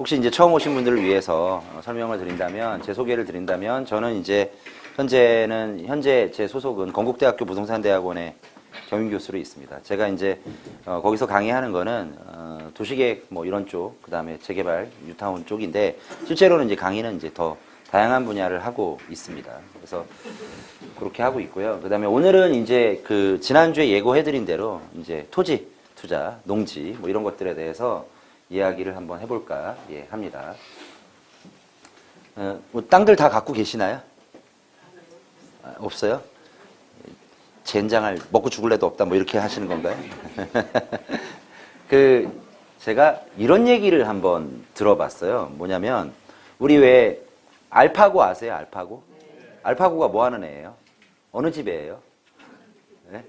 혹시 이제 처음 오신 분들을 위해서 설명을 드린다면, 제 소개를 드린다면, 저는 이제 현재 제 소속은 건국대학교 부동산대학원의 겸임교수로 있습니다. 제가 이제 거기서 강의하는 거는 도시계획 뭐 이런 쪽, 그 다음에 재개발, 뉴타운 쪽인데, 실제로는 이제 강의는 이제 더 다양한 분야를 하고 있습니다. 그래서 그렇게 하고 있고요. 그 다음에 오늘은 이제 그 지난주에 예고해드린 대로 이제 토지 투자, 농지 뭐 이런 것들에 대해서 이야기를 한번 해볼까 합니다. 뭐 땅들 다 갖고 계시나요? 없어요? 젠장을 먹고 죽을래도 없다 뭐 이렇게 하시는 건가요? 제가 이런 얘기를 한번 들어봤어요. 뭐냐면 우리 왜 알파고 아세요? 알파고? 알파고가 뭐 하는 애예요? 어느 집애예요? 네?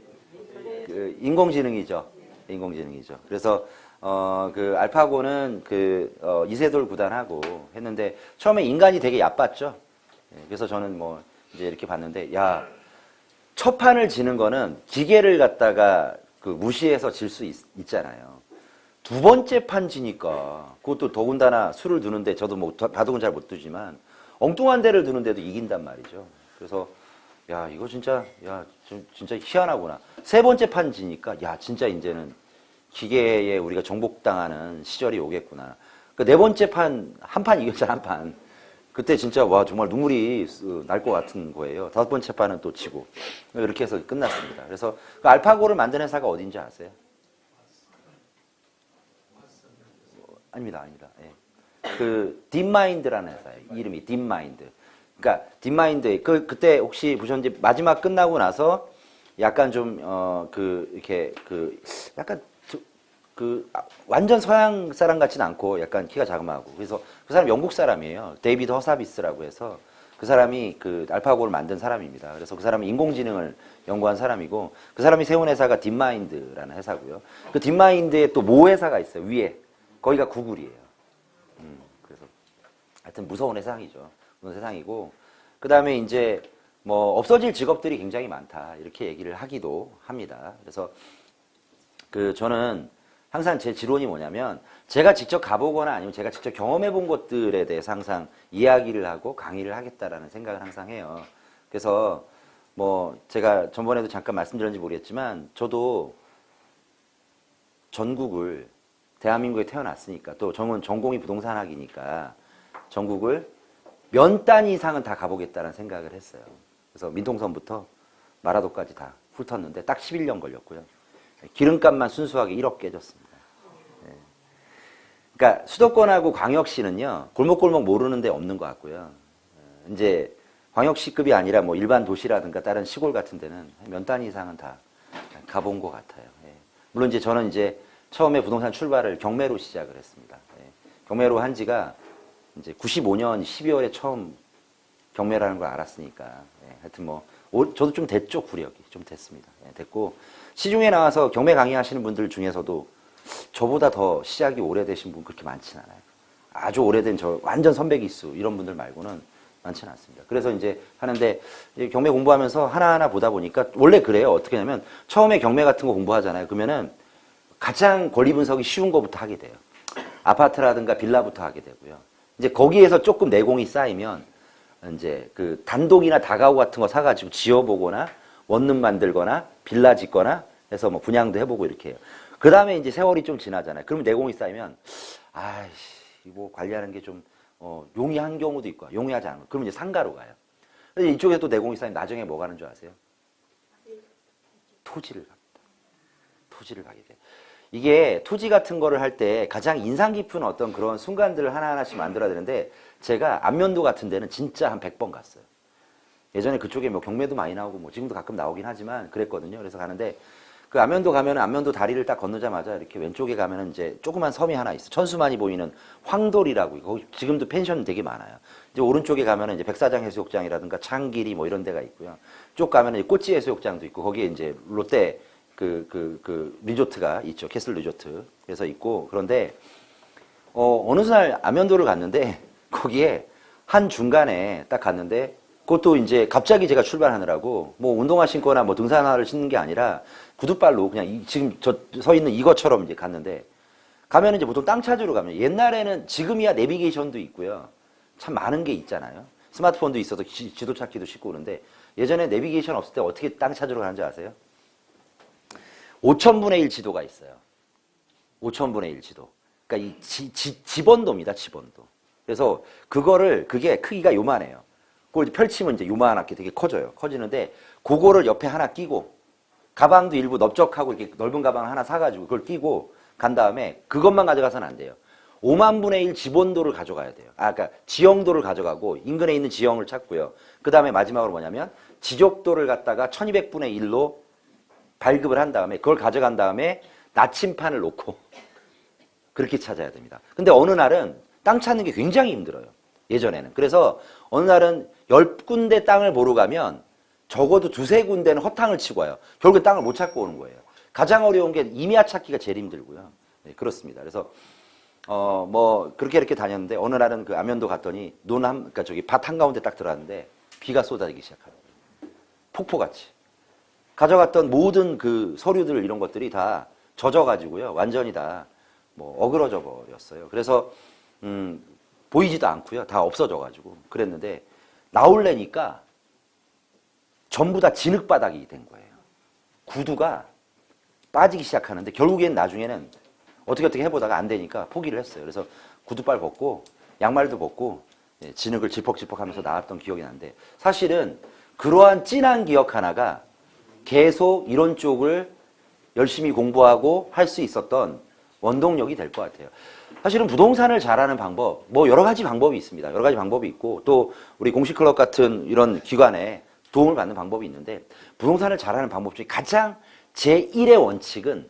인공지능이죠. 인공지능이죠. 그래서 그 알파고는 이세돌 구단하고 했는데 처음에 인간이 되게 얕봤죠. 그래서 저는 뭐 이제 이렇게 봤는데, 야, 첫 판을 지는 거는 기계를 갖다가 무시해서 질 수 있잖아요. 두 번째 판 지니까, 그것도 더군다나 수를 두는데, 저도 뭐 바둑은 잘 못 두지만 엉뚱한 데를 두는데도 이긴단 말이죠. 그래서 야, 이거 진짜 진짜 희한하구나. 세 번째 판 지니까, 야, 진짜 이제는 기계에 우리가 정복당하는 시절이 오겠구나. 네 번째 판, 한 판 이겼잖아, 한 판. 그때 진짜 와, 정말 눈물이 날 것 같은 거예요. 다섯 번째 판은 또 치고. 이렇게 해서 끝났습니다. 그래서 그 알파고를 만든 회사가 어딘지 아세요? 아닙니다. 딥마인드라는 회사예요. 이름이 딥마인드. 그러니까 딥마인드, 그때 혹시 보셨는지 마지막 끝나고 나서 약간 좀 약간 완전 서양 사람 같지는 않고 약간 키가 자그마하고, 그래서 그 사람 영국 사람이에요. 데이비드 허사비스라고 해서 그 사람이 알파고를 만든 사람입니다. 그래서 그 사람은 인공지능을 연구한 사람이고, 그 사람이 세운 회사가 딥마인드라는 회사고요. 그 딥마인드에 또 모 회사가 있어요. 위에 거기가 구글이에요. 그래서 하여튼 무서운 세상이죠. 무서운 세상이고, 그 다음에 이제 뭐 없어질 직업들이 굉장히 많다 이렇게 얘기를 하기도 합니다. 그래서 저는 항상 제 지론이 뭐냐면, 제가 직접 가보거나 아니면 제가 직접 경험해 본 것들에 대해서 항상 이야기를 하고 강의를 하겠다라는 생각을 항상 해요. 그래서 뭐 제가 전번에도 잠깐 말씀드렸는지 모르겠지만, 저도 전국을, 대한민국에 태어났으니까, 또 저는 전공이 부동산학이니까 전국을 면 단위 이상은 다 가보겠다는 생각을 했어요. 그래서 민통선부터 마라도까지 다 훑었는데 딱 11년 걸렸고요. 기름값만 순수하게 1억 깨졌습니다. 그러니까 수도권하고 광역시는요, 골목골목 모르는 데 없는 것 같고요. 이제 광역시급이 아니라 뭐 일반 도시라든가 다른 시골 같은 데는 면 단위 이상은 다 가본 것 같아요. 물론 이제 저는 이제 처음에 부동산 출발을 경매로 시작을 했습니다. 경매로 한 지가 이제 95년 12월에 처음 경매라는 걸 알았으니까. 하여튼 뭐 저도 좀 됐죠, 구력이 좀 됐습니다. 됐고, 시중에 나와서 경매 강의하시는 분들 중에서도 저보다 더 시작이 오래되신 분 그렇게 많진 않아요. 아주 오래된 완전 선배 기수 이런 분들 말고는 많지는 않습니다. 그래서 이제 하는데, 경매 공부하면서 하나하나 보다 보니까 원래 그래요. 어떻게 하냐면 처음에 경매 같은 거 공부하잖아요. 그러면은 가장 권리 분석이 쉬운 거부터 하게 돼요. 아파트라든가 빌라부터 하게 되고요. 이제 거기에서 조금 내공이 쌓이면 이제 단독이나 다가구 같은 거 사가지고 지어보거나 원룸 만들거나 빌라 짓거나 해서 뭐 분양도 해보고 이렇게 해요. 그 다음에 이제 세월이 좀 지나잖아요. 그러면 내공이 쌓이면, 아이씨, 이거 관리하는 게 좀, 용이한 경우도 있고, 용이하지 않은 거. 그러면 이제 상가로 가요. 그래서 이쪽에 또 내공이 쌓이면 나중에 뭐 가는 줄 아세요? 토지를 갑니다. 토지를 가게 돼요. 이게 토지 같은 거를 할 때 가장 인상 깊은 어떤 그런 순간들을 하나하나씩 만들어야 되는데, 제가 안면도 같은 데는 진짜 한 100번 갔어요. 예전에 그쪽에 뭐 경매도 많이 나오고 뭐 지금도 가끔 나오긴 하지만 그랬거든요. 그래서 가는데, 그 안면도 가면은 안면도 다리를 딱 건너자마자 이렇게 왼쪽에 가면은 이제 조그만 섬이 하나 있어. 천수만이 보이는 황돌이라고. 거기 지금도 펜션 되게 많아요. 이제 오른쪽에 가면은 이제 백사장 해수욕장이라든가 창길이 뭐 이런 데가 있고요. 쪽 가면은 꽃지 해수욕장도 있고, 거기에 이제 롯데 리조트가 있죠. 캐슬 리조트. 그래서 있고, 그런데, 어느 날 안면도를 갔는데, 거기에 한 중간에 딱 갔는데, 그것도 이제 갑자기 제가 출발하느라고, 뭐 운동화 신거나 뭐 등산화를 신는 게 아니라, 구두발로 그냥 지금 저 서 있는 이것처럼 이제 갔는데, 가면 이제 보통 땅 찾으러 가면 옛날에는 지금이야 내비게이션도 있고요. 참 많은 게 있잖아요. 스마트폰도 있어서 지도 찾기도 쉽고 그런데 예전에 내비게이션 없을 때 어떻게 땅 찾으러 가는지 아세요? 5천분의 1 지도가 있어요. 5천분의 1 지도. 그러니까 이 지번도입니다. 지번도. 그래서 그게 크기가 요만해요. 그걸 펼치면 이제 요만하게 되게 커져요. 커지는데 그거를 옆에 하나 끼고 가방도 일부 넓적하고 이렇게 넓은 가방 하나 사가지고 그걸 끼고 간 다음에 그것만 가져가서는 안 돼요. 5만분의 1 지번도를 가져가야 돼요. 그러니까 지형도를 가져가고 인근에 있는 지형을 찾고요. 그 다음에 마지막으로 뭐냐면 지적도를 갖다가 1200분의 1로 발급을 한 다음에 그걸 가져간 다음에 나침판을 놓고 그렇게 찾아야 됩니다. 근데 어느 날은 땅 찾는 게 굉장히 힘들어요. 예전에는. 그래서 어느 날은 10군데 땅을 보러 가면 적어도 2~3군데는 허탕을 치고 와요. 결국에 땅을 못 찾고 오는 거예요. 가장 어려운 게 임야 찾기가 제일 힘들고요. 네, 그렇습니다. 그래서 그렇게 이렇게 다녔는데 어느 날은 그 안면도 갔더니 그러니까 저기 밭 한가운데 딱 들어갔는데 비가 쏟아지기 시작하는 거예요. 폭포같이. 가져갔던 모든 그 서류들 이런 것들이 다 젖어가지고요. 완전히 다 어그러져 버렸어요. 그래서 보이지도 않고요. 다 없어져가지고 그랬는데 나올래니까 전부 다 진흙바닥이 된 거예요. 구두가 빠지기 시작하는데 결국엔 나중에는 어떻게 해보다가 안 되니까 포기를 했어요. 그래서 구두발 벗고 양말도 벗고 진흙을 질퍽질퍽하면서 나왔던 기억이 나는데 사실은 그러한 진한 기억 하나가 계속 이런 쪽을 열심히 공부하고 할 수 있었던 원동력이 될 것 같아요. 사실은 부동산을 잘하는 방법, 여러 가지 방법이 있습니다. 여러 가지 방법이 있고 또 우리 공시클럽 같은 이런 기관에 도움을 받는 방법이 있는데 부동산을 잘하는 방법 중에 가장 제1의 원칙은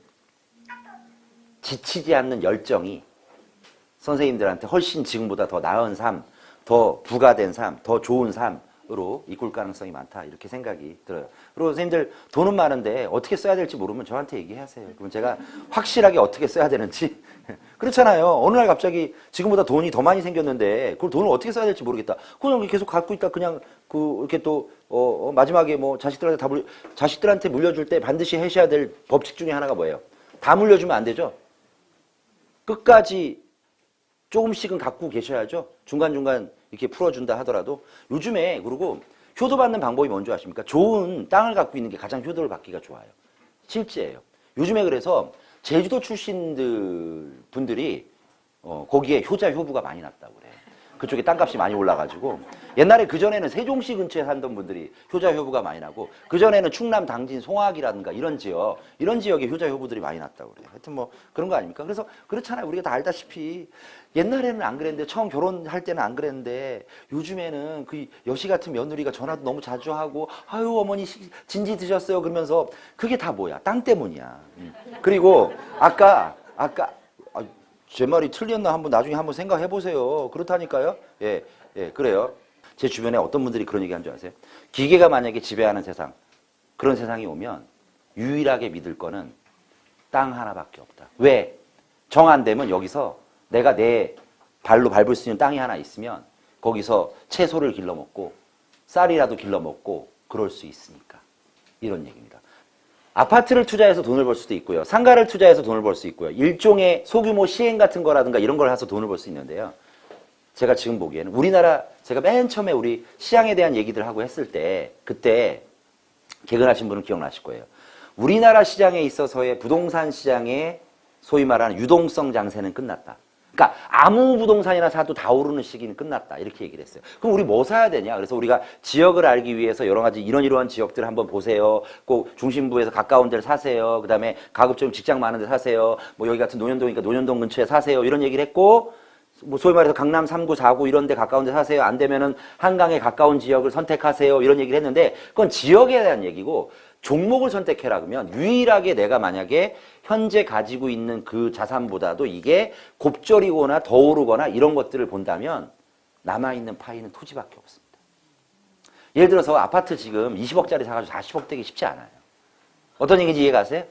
지치지 않는 열정이 선생님들한테 훨씬 지금보다 더 나은 삶, 더 부가된 삶, 더 좋은 삶으로 이끌 가능성이 많다 이렇게 생각이 들어요. 그리고 선생님들 돈은 많은데 어떻게 써야 될지 모르면 저한테 얘기하세요. 그럼 제가 확실하게 어떻게 써야 되는지 그렇잖아요. 어느 날 갑자기 지금보다 돈이 더 많이 생겼는데 그걸 돈을 어떻게 써야 될지 모르겠다. 그냥 계속 갖고 있다 그냥 이렇게 또 마지막에 자식들한테 물려줄 때 반드시 하셔야 될 법칙 중에 하나가 뭐예요? 다 물려주면 안 되죠. 끝까지 조금씩은 갖고 계셔야죠. 중간중간 이렇게 풀어준다 하더라도 요즘에 그리고 효도받는 방법이 뭔지 아십니까? 좋은 땅을 갖고 있는 게 가장 효도를 받기가 좋아요. 실제예요. 요즘에 그래서 제주도 분들이 거기에 효자 효부가 많이 났다고 그래요. 그쪽에 땅값이 많이 올라가지고 옛날에 그전에는 세종시 근처에 살던 분들이 효자 효부가 많이 나고 그전에는 충남 당진 송악이라든가 이런 지역에 효자 효부들이 많이 났다고 그래요. 하여튼 그런 거 아닙니까? 그래서 그렇잖아요. 우리가 다 알다시피 옛날에는 안 그랬는데 처음 결혼할 때는 안 그랬는데 요즘에는 그 여시 같은 며느리가 전화도 너무 자주 하고 아유 어머니 진지 드셨어요 그러면서 그게 다 뭐야? 땅 때문이야. 그리고 아까 제 말이 틀렸나 나중에 한번 생각해 보세요. 그렇다니까요. 예, 그래요. 제 주변에 어떤 분들이 그런 얘기 한 줄 아세요? 기계가 만약에 지배하는 세상, 그런 세상이 오면 유일하게 믿을 거는 땅 하나밖에 없다. 왜? 정 안 되면 여기서 내가 내 발로 밟을 수 있는 땅이 하나 있으면 거기서 채소를 길러 먹고 쌀이라도 길러 먹고 그럴 수 있으니까. 이런 얘기입니다. 아파트를 투자해서 돈을 벌 수도 있고요. 상가를 투자해서 돈을 벌 수 있고요. 일종의 소규모 시행 같은 거라든가 이런 걸 해서 돈을 벌 수 있는데요. 제가 지금 보기에는 제가 맨 처음에 우리 시장에 대한 얘기들 하고 했을 때 그때 개근하신 분은 기억나실 거예요. 우리나라 시장에 있어서의 부동산 시장의 소위 말하는 유동성 장세는 끝났다. 그러니까 아무 부동산이나 사도 다 오르는 시기는 끝났다. 이렇게 얘기를 했어요. 그럼 우리 뭐 사야 되냐? 그래서 우리가 지역을 알기 위해서 여러 가지 이러한 지역들을 한번 보세요. 꼭 중심부에서 가까운 데를 사세요. 그 다음에 가급적 직장 많은 데 사세요. 여기 같은 논현동이니까 논현동 근처에 사세요. 이런 얘기를 했고 소위 말해서 강남 3구, 4구 이런 데 가까운 데 사세요. 안 되면은 한강에 가까운 지역을 선택하세요. 이런 얘기를 했는데 그건 지역에 대한 얘기고 종목을 선택해라 그러면 유일하게 내가 만약에 현재 가지고 있는 그 자산보다도 이게 곱절이거나 더 오르거나 이런 것들을 본다면 남아있는 파이는 토지밖에 없습니다. 예를 들어서 아파트 지금 20억짜리 사가지고 40억 되기 쉽지 않아요. 어떤 얘기인지 이해가세요?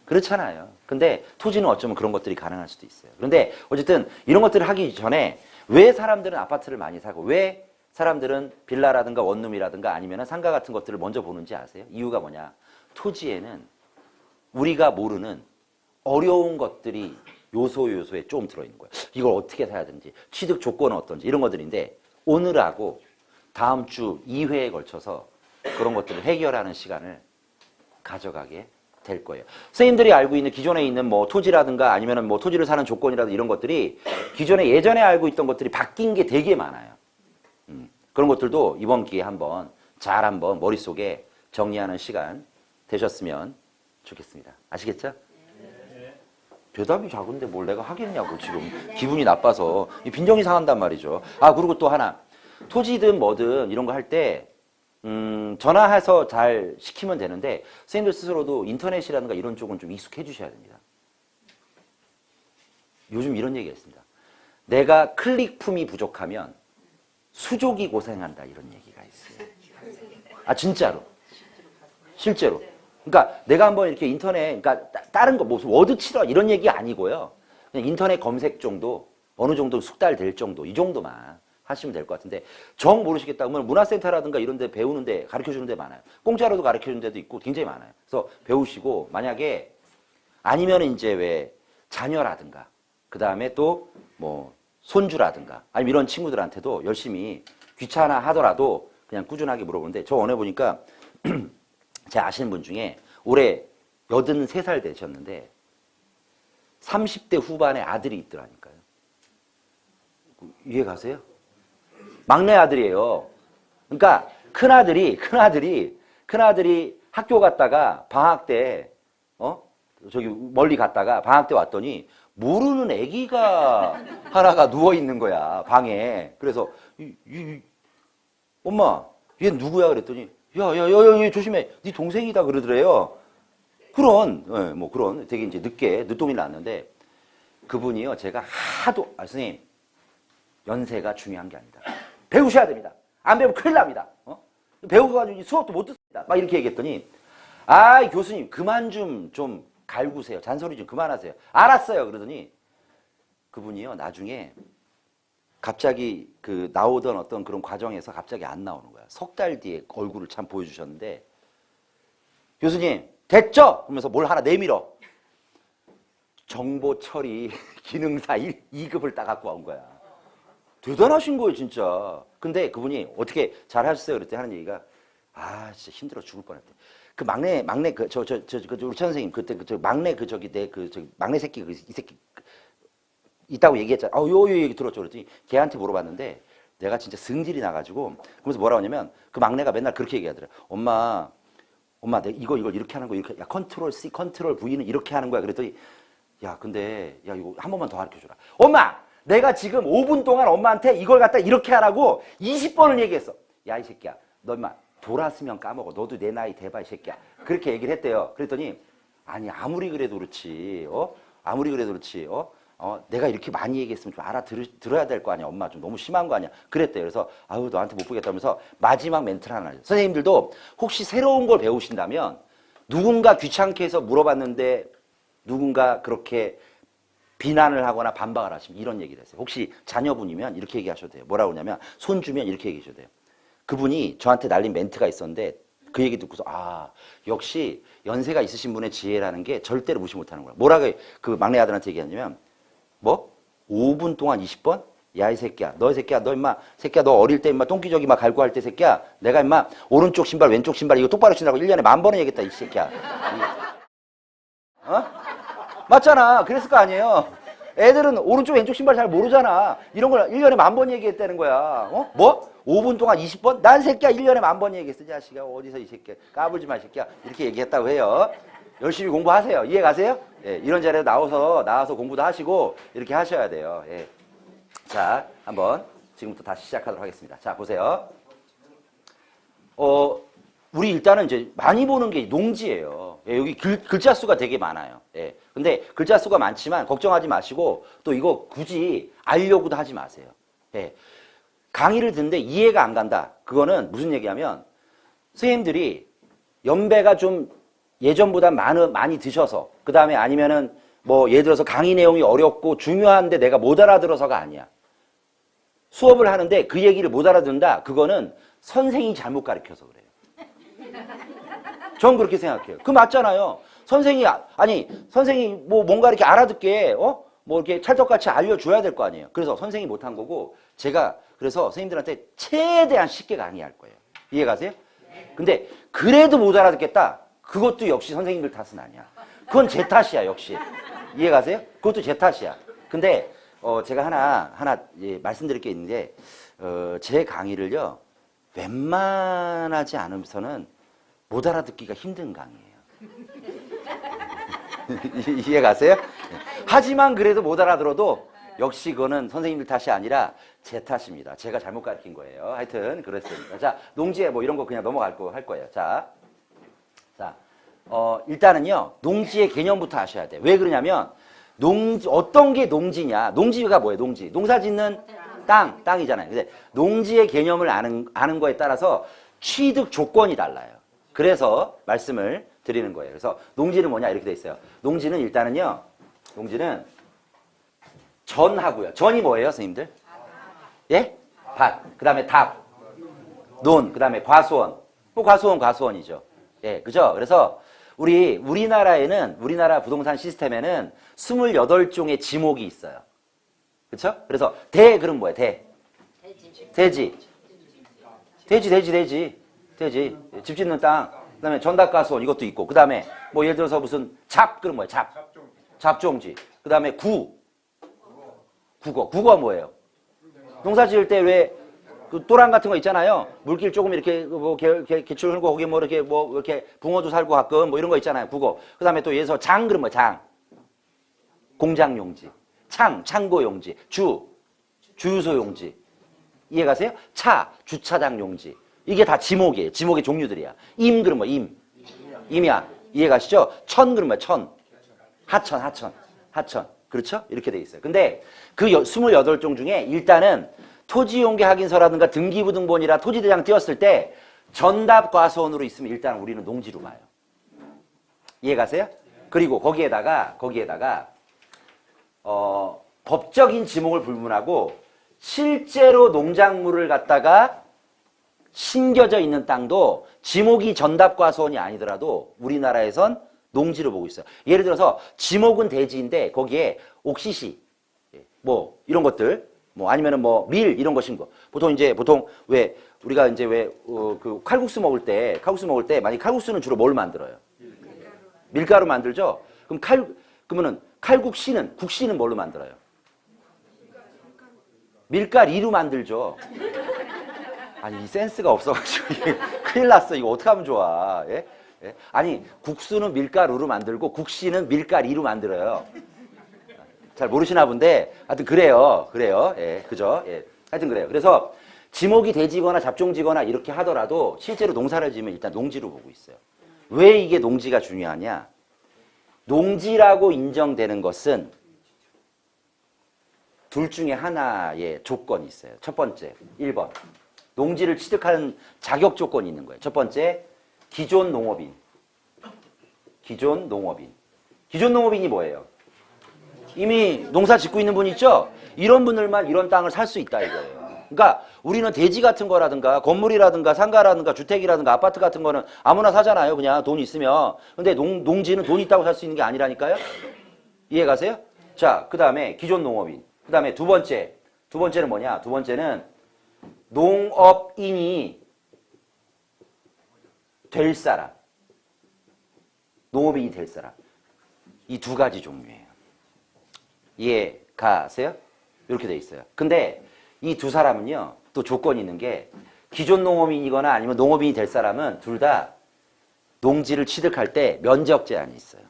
그렇잖아요. 근데 토지는 어쩌면 그런 것들이 가능할 수도 있어요. 그런데 어쨌든 이런 것들을 하기 전에 왜 사람들은 아파트를 많이 사고 왜 사람들은 빌라라든가 원룸이라든가 아니면 상가 같은 것들을 먼저 보는지 아세요? 이유가 뭐냐? 토지에는 우리가 모르는 어려운 것들이 요소에 좀 들어있는 거예요. 이걸 어떻게 사야 되는지, 취득 조건은 어떤지 이런 것들인데 오늘하고 다음 주 2회에 걸쳐서 그런 것들을 해결하는 시간을 가져가게 될 거예요. 선생님들이 알고 있는 기존에 있는 뭐 토지라든가 아니면은 뭐 토지를 사는 조건이라든가 이런 것들이 기존에 예전에 알고 있던 것들이 바뀐 게 되게 많아요. 그런 것들도 이번 기회에 한번 머릿속에 정리하는 시간 되셨으면 좋겠습니다. 아시겠죠? 네. 대답이 작은데 뭘 내가 하겠냐고 지금 기분이 나빠서 빈정이 상한단 말이죠. 아 그리고 또 하나 토지든 뭐든 이런 거 할 때 전화해서 잘 시키면 되는데 선생님들 스스로도 인터넷이라든가 이런 쪽은 좀 익숙해 주셔야 됩니다. 요즘 이런 얘기가 있습니다. 내가 클릭품이 부족하면 수족이 고생한다 이런 얘기가 있어요. 아 진짜로. 실제로. 그러니까 내가 한번 이렇게 인터넷, 그러니까 다른 거 무슨 워드 치러 이런 얘기 아니고요. 그냥 인터넷 검색 정도, 어느 정도 숙달될 정도, 이 정도만 하시면 될 것 같은데 정 모르시겠다 그러면 문화센터라든가 이런 데 배우는데 가르쳐주는 데 많아요. 공짜로도 가르쳐주는 데도 있고 굉장히 많아요. 그래서 배우시고 만약에 아니면 이제 왜 자녀라든가 그 다음에 또 뭐 손주라든가 아니면 이런 친구들한테도 열심히 귀찮아 하더라도 그냥 꾸준하게 물어보는데 저 오늘 보니까 제가 아시는 분 중에 올해 83살 되셨는데 30대 후반에 아들이 있더라니까요. 이해 가세요? 막내 아들이에요. 그러니까 큰아들이 학교 갔다가 방학 때 저기 멀리 갔다가 방학 때 왔더니 모르는 애기가 하나가 누워 있는 거야 방에. 그래서 엄마 얘 누구야 그랬더니 야, 조심해. 네 동생이다 그러더래요. 그런 되게 이제 늦동이 났는데 그분이요 제가 하도 선생님 연세가 중요한 게 아니다. 배우셔야 됩니다. 안 배우면 큰일 납니다. 배우가지고 수업도 못 듣습니다. 막 이렇게 얘기했더니 아 교수님 그만 좀 갈구세요. 잔소리 좀 그만하세요. 알았어요. 그러더니 그분이요 나중에 갑자기 그 나오던 어떤 그런 과정에서 갑자기 안 나오는 거야. 석 달 뒤에 얼굴을 참 보여주셨는데 교수님 됐죠? 그러면서 뭘 하나 내밀어. 정보 처리 기능사 2급을 따갖고 온 거야. 대단하신 거예요 진짜. 근데 그분이 어떻게 잘 하셨어요? 그랬더니 하는 얘기가 아 진짜 힘들어 죽을 뻔했대. 그 막내 그 우리 천 선생님 그때 그 막내 막내 새끼 이 새끼 있다고 얘기했잖아. 요 얘기 들었죠. 그랬더니 걔한테 물어봤는데 내가 진짜 승질이 나가지고 그러면서 뭐라고 하냐면 그 막내가 맨날 그렇게 얘기하더래. 엄마 내가 이걸 이렇게 하는 거 이렇게 야 컨트롤 C 컨트롤 V는 이렇게 하는 거야. 그랬더니 야 근데 야 이거 한 번만 더 가르쳐줘라. 엄마 내가 지금 5분 동안 엄마한테 이걸 갖다 이렇게 하라고 20번을 얘기했어. 야 이 새끼야 너 임마 돌았으면 까먹어. 너도 내 나이 돼봐 이 새끼야. 그렇게 얘기를 했대요. 그랬더니 아니 아무리 그래도 그렇지 내가 이렇게 많이 얘기했으면 좀 들어야 될 거 아니야. 엄마 좀 너무 심한 거 아니야. 그랬대요. 그래서 아유 너한테 못 보겠다면서 마지막 멘트를 하나 해요. 선생님들도 혹시 새로운 걸 배우신다면 누군가 귀찮게 해서 물어봤는데 누군가 그렇게 비난을 하거나 반박을 하시면 이런 얘기를 했어요. 혹시 자녀분이면 이렇게 얘기하셔도 돼요. 뭐라고 하냐면 손주면 이렇게 얘기하셔도 돼요. 그분이 저한테 날린 멘트가 있었는데 그 얘기 듣고서 아 역시 연세가 있으신 분의 지혜라는 게 절대로 무시 못하는 거야. 뭐라고 그 막내 아들한테 얘기하냐면 뭐 5분 동안 20번? 야 이 새끼야 너 임마 새끼야 너 어릴 때 임마 똥기저귀 막 갈고 할 때 새끼야 내가 임마 오른쪽 신발 왼쪽 신발 이거 똑바로 신라고 1년에 10,000번은 얘기했다 이 새끼야. 맞잖아. 그랬을 거 아니에요. 애들은 오른쪽 왼쪽 신발 잘 모르잖아. 이런 걸 1년에 10,000번 얘기했다는 거야. 뭐? 5분 동안 20번? 난 새끼야 1년에 10,000번 얘기했어. 자식아 어디서 이 새끼야 까불지 마 새끼야. 이렇게 얘기했다고 해요. 열심히 공부하세요. 이해 가세요? 예, 이런 자리에 나와서 공부도 하시고 이렇게 하셔야 돼요. 예. 자, 한번 지금부터 다시 시작하도록 하겠습니다. 자, 보세요. 우리 일단은 이제 많이 보는 게 농지예요. 예, 여기 글자 수가 되게 많아요. 예. 근데 글자 수가 많지만 걱정하지 마시고 또 이거 굳이 알려고도 하지 마세요. 예. 강의를 듣는데 이해가 안 간다. 그거는 무슨 얘기냐면 선생님들이 연배가 좀 예전보다 많이 드셔서 그 다음에 아니면은 뭐 예를 들어서 강의 내용이 어렵고 중요한데 내가 못 알아들어서가 아니야. 수업을 하는데 그 얘기를 못 알아듣는다. 그거는 선생이 잘못 가르쳐서 그래요. 전 그렇게 생각해요. 그 맞잖아요. 선생이 뭐 뭔가 이렇게 알아듣게 뭐 이렇게 찰떡같이 알려줘야 될 거 아니에요. 그래서 선생님이 못한 거고 제가 그래서 선생님들한테 최대한 쉽게 강의할 거예요. 이해가세요? 근데 그래도 못 알아듣겠다. 그것도 역시 선생님들 탓은 아니야. 그건 제 탓이야 역시. 이해가세요? 그것도 제 탓이야. 근데 제가 하나 예, 말씀드릴 게 있는데 제 강의를요 웬만하지 않으면서는 못 알아듣기가 힘든 강의예요. 이해가세요? 하지만 그래도 못 알아들어도 역시 그거는 선생님들 탓이 아니라 제 탓입니다. 제가 잘못 가르친 거예요. 하여튼 그랬습니다. 자, 농지에 뭐 이런 거 그냥 넘어갈 거 할 거예요. 자, 일단은요 농지의 개념부터 아셔야 돼요. 왜 그러냐면 어떤 게 농지냐? 농지가 뭐예요? 농지. 농사짓는 땅이잖아요. 근데 농지의 개념을 아는 거에 따라서 취득 조건이 달라요. 그래서 말씀을 드리는 거예요. 그래서 농지는 뭐냐 이렇게 돼 있어요. 농지는 일단은요. 농지는 전하고요. 전이 뭐예요, 선생님들? 예? 밭. 그다음에 답. 논. 그다음에 과수원. 뭐 과수원이죠. 예, 그죠? 그래서 우리나라에는 우리나라 부동산 시스템에는 28종의 지목이 있어요. 그렇죠? 그래서 그럼 뭐예요? 대지. 돼지. 집 짓는 땅. 그다음에 전답과수원 이것도 있고. 그다음에 뭐 예를 들어서 무슨 그럼 뭐예요? 잡종지. 그다음에 국어 뭐예요? 농사 지을 때 왜 그 또랑 같은 거 있잖아요. 물길 조금 이렇게 뭐 개출 흘고 거기 뭐 이렇게 붕어도 살고 가끔 뭐 이런 거 있잖아요. 국어. 그다음에 또 예서 그럼 뭐 공장 용지. 창고 용지. 주유소 용지. 이해가세요? 주차장 용지. 이게 다 지목이에요. 지목의 종류들이야. 그럼 뭐 임이야. 이해가시죠? 그럼 뭐 하천. 그렇죠? 이렇게 돼 있어요. 근데 그 28종 중에 일단은 토지용계 확인서라든가 등기부등본이라 토지대장 띄웠을 때 전답과수원으로 있으면 일단 우리는 농지로 봐요. 이해가세요? 그리고 거기에다가 법적인 지목을 불문하고 실제로 농작물을 갖다가 심겨져 있는 땅도 지목이 전답과수원이 아니더라도 우리나라에선 농지로 보고 있어요. 예를 들어서 지목은 대지인데 거기에 옥시시 뭐 이런 것들 뭐 아니면은 뭐 밀 이런 거 신거 보통 왜 우리가 이제 그 칼국수 먹을 때 만약 칼국수는 주로 뭘 만들어요? 밀가루 만들죠. 그러면은 국시는 뭘로 만들어요? 밀가루로 만들죠. 아니 이 센스가 없어가지고 큰일 났어. 이거 어떻게 하면 좋아? 예? 예? 아니 국수는 밀가루로 만들고 국시는 밀가루로 만들어요. 잘 모르시나 본데 하여튼 그래요. 예, 그죠? 예. 하여튼 그래요. 그래서 지목이 대지거나 잡종지거나 이렇게 하더라도 실제로 농사를 지으면 일단 농지로 보고 있어요. 왜 이게 농지가 중요하냐? 농지라고 인정되는 것은 둘 중에 하나의 조건이 있어요. 첫 번째, 1번. 농지를 취득하는 자격 조건이 있는 거예요. 첫 번째, 기존 농업인. 기존 농업인이 뭐예요? 이미 농사 짓고 있는 분 있죠? 이런 분들만 이런 땅을 살 수 있다 이거예요. 그러니까 우리는 대지 같은 거라든가 건물이라든가 상가라든가 주택이라든가 아파트 같은 거는 아무나 사잖아요. 그냥 돈 있으면. 근데 농지는 돈 있다고 살 수 있는 게 아니라니까요. 이해 가세요? 자, 그 다음에 기존 농업인. 그 다음에 두 번째는 뭐냐? 두 번째는 농업인이 될 사람. 농업인이 될 사람. 이 두 가지 종류예요. 이해 가세요? 이렇게 돼 있어요. 근데 이 두 사람은요, 또 조건이 있는 게 기존 농업인이거나 아니면 농업인이 될 사람은 둘 다 농지를 취득할 때 면적 제한이 있어요.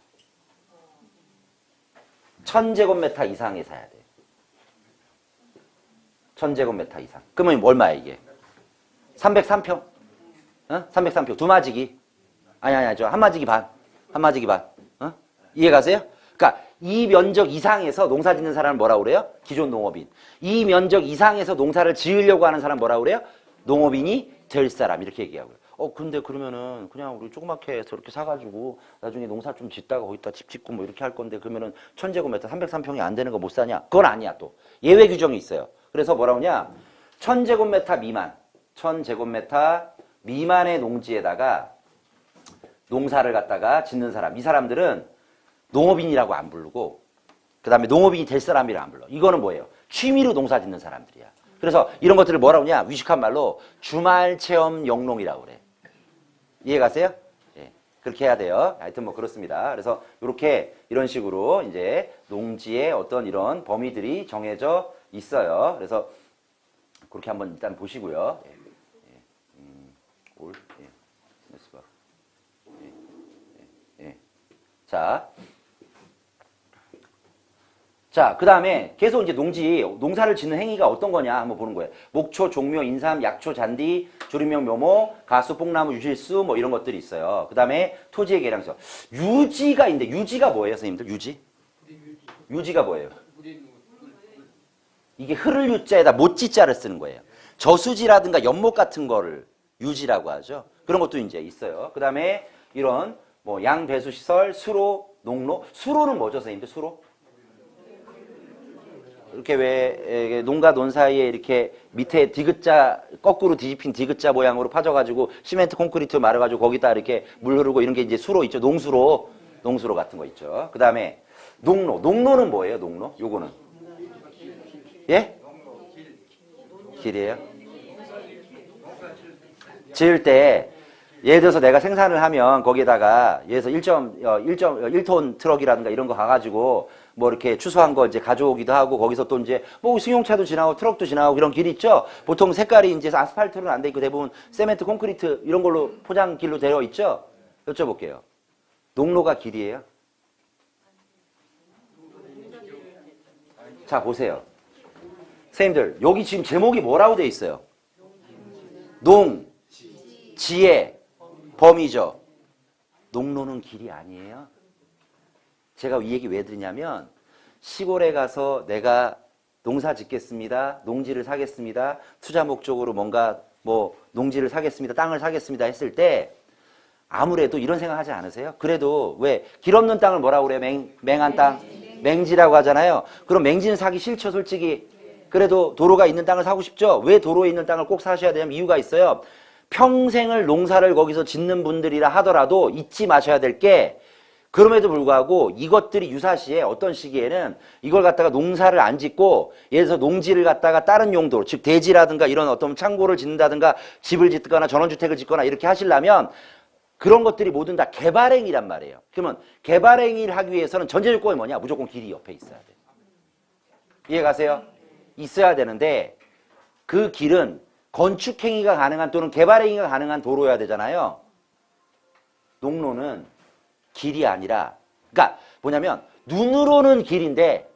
1000제곱미터 이상에 사야 돼요. 1000제곱미터 이상. 그러면 얼마야 이게? 303평? 303평. 두 마지기. 아니, 저 한마지기 반. 이해 가세요? 그러니까 이 면적 이상에서 농사 짓는 사람은 뭐라고 그래요? 기존 농업인. 이 면적 이상에서 농사를 지으려고 하는 사람 뭐라고 그래요? 농업인이 될 사람. 이렇게 얘기하고요. 근데 그러면은 그냥 우리 조그맣게 해서 이렇게 사가지고 나중에 농사 좀 짓다가 거기다 집 짓고 뭐 이렇게 할 건데 그러면은 1000제곱미터 303평이 안 되는 거 못 사냐? 그건 아니야 또. 예외 규정이 있어요. 그래서 뭐라고 하냐? 1000제곱미터 미만. 1000제곱미터 미만의 농지에다가 농사를 갖다가 짓는 사람. 이 사람들은 농업인이라고 안 부르고 그 다음에 농업인이 될 사람이라 안 불러. 이거는 뭐예요? 취미로 농사 짓는 사람들이야. 그래서 이런 것들을 뭐라고 하냐? 위식한 말로 주말 체험 영농이라고 그래. 이해 가세요? 예. 그렇게 해야 돼요. 하여튼 뭐 그렇습니다. 그래서 이렇게 이런 식으로 이제 농지의 어떤 이런 범위들이 정해져 있어요. 그래서 그렇게 한번 일단 보시고요. 예. 예. 올, 예. 예. 예. 자, 그 다음에 계속 이제 농사를 짓는 행위가 어떤 거냐 한번 보는 거예요. 목초, 종묘, 인삼, 약초, 잔디, 조림명, 묘모, 가수, 뽕나무, 유실수 뭐 이런 것들이 있어요. 그 다음에 토지의 계량서. 유지가 있는데 유지가 뭐예요, 선생님들? 유지가 뭐예요? 이게 흐를 유자에다 못지자를 쓰는 거예요. 저수지라든가 연못 같은 거를 유지라고 하죠. 그런 것도 이제 있어요. 그 다음에 이런 뭐 양배수시설, 수로, 농로. 수로는 뭐죠, 선생님들? 수로? 이렇게 왜 농가 논 사이에 이렇게 밑에 디귿자 거꾸로 뒤집힌 디귿자 모양으로 파져가지고 시멘트 콘크리트 말아가지고 거기다 이렇게 물 흐르고 이런 게 이제 수로 있죠. 농수로 같은 거 있죠. 그 다음에 농로는 뭐예요? 농로? 요거는 예? 길이에요? 지을 때 예를 들어서 내가 생산을 하면 거기에다가 예를 들어서 1톤 트럭이라든가 이런 거 가가지고 뭐 이렇게 추수한 거 이제 가져오기도 하고 거기서 또 이제 뭐 승용차도 지나고 트럭도 지나고 이런 길이 있죠. 보통 색깔이 이제 아스팔트는 안 돼 있고 대부분 세멘트, 콘크리트 이런 걸로 포장길로 되어 있죠. 여쭤볼게요. 농로가 길이에요? 자, 보세요. 선생님들, 여기 지금 제목이 뭐라고 돼 있어요? 농, 지혜, 범위죠. 농로는 길이 아니에요. 제가 이 얘기 왜 드리냐면 시골에 가서 내가 농사 짓겠습니다. 농지를 사겠습니다. 투자 목적으로 뭔가 뭐 농지를 사겠습니다. 땅을 사겠습니다 했을 때 아무래도 이런 생각 하지 않으세요? 그래도 왜 길 없는 땅을 뭐라고 그래요? 맹한 땅? 맹지라고 하잖아요. 그럼 맹지는 사기 싫죠, 솔직히. 그래도 도로가 있는 땅을 사고 싶죠? 왜 도로에 있는 땅을 꼭 사셔야 되냐면 이유가 있어요. 평생을 농사를 거기서 짓는 분들이라 하더라도 잊지 마셔야 될 게 그럼에도 불구하고 이것들이 유사시에 어떤 시기에는 이걸 갖다가 농사를 안 짓고 예를 들어서 농지를 갖다가 다른 용도로 즉 대지라든가 이런 어떤 창고를 짓는다든가 집을 짓거나 전원주택을 짓거나 이렇게 하시려면 그런 것들이 모든 다 개발행위란 말이에요. 그러면 개발행위를 하기 위해서는 전제 조건이 뭐냐? 무조건 길이 옆에 있어야 돼요. 이해 가세요? 있어야 되는데 그 길은 건축행위가 가능한 또는 개발행위가 가능한 도로여야 되잖아요. 농로는 길이 아니라 그러니까 뭐냐면 눈으로는 길인데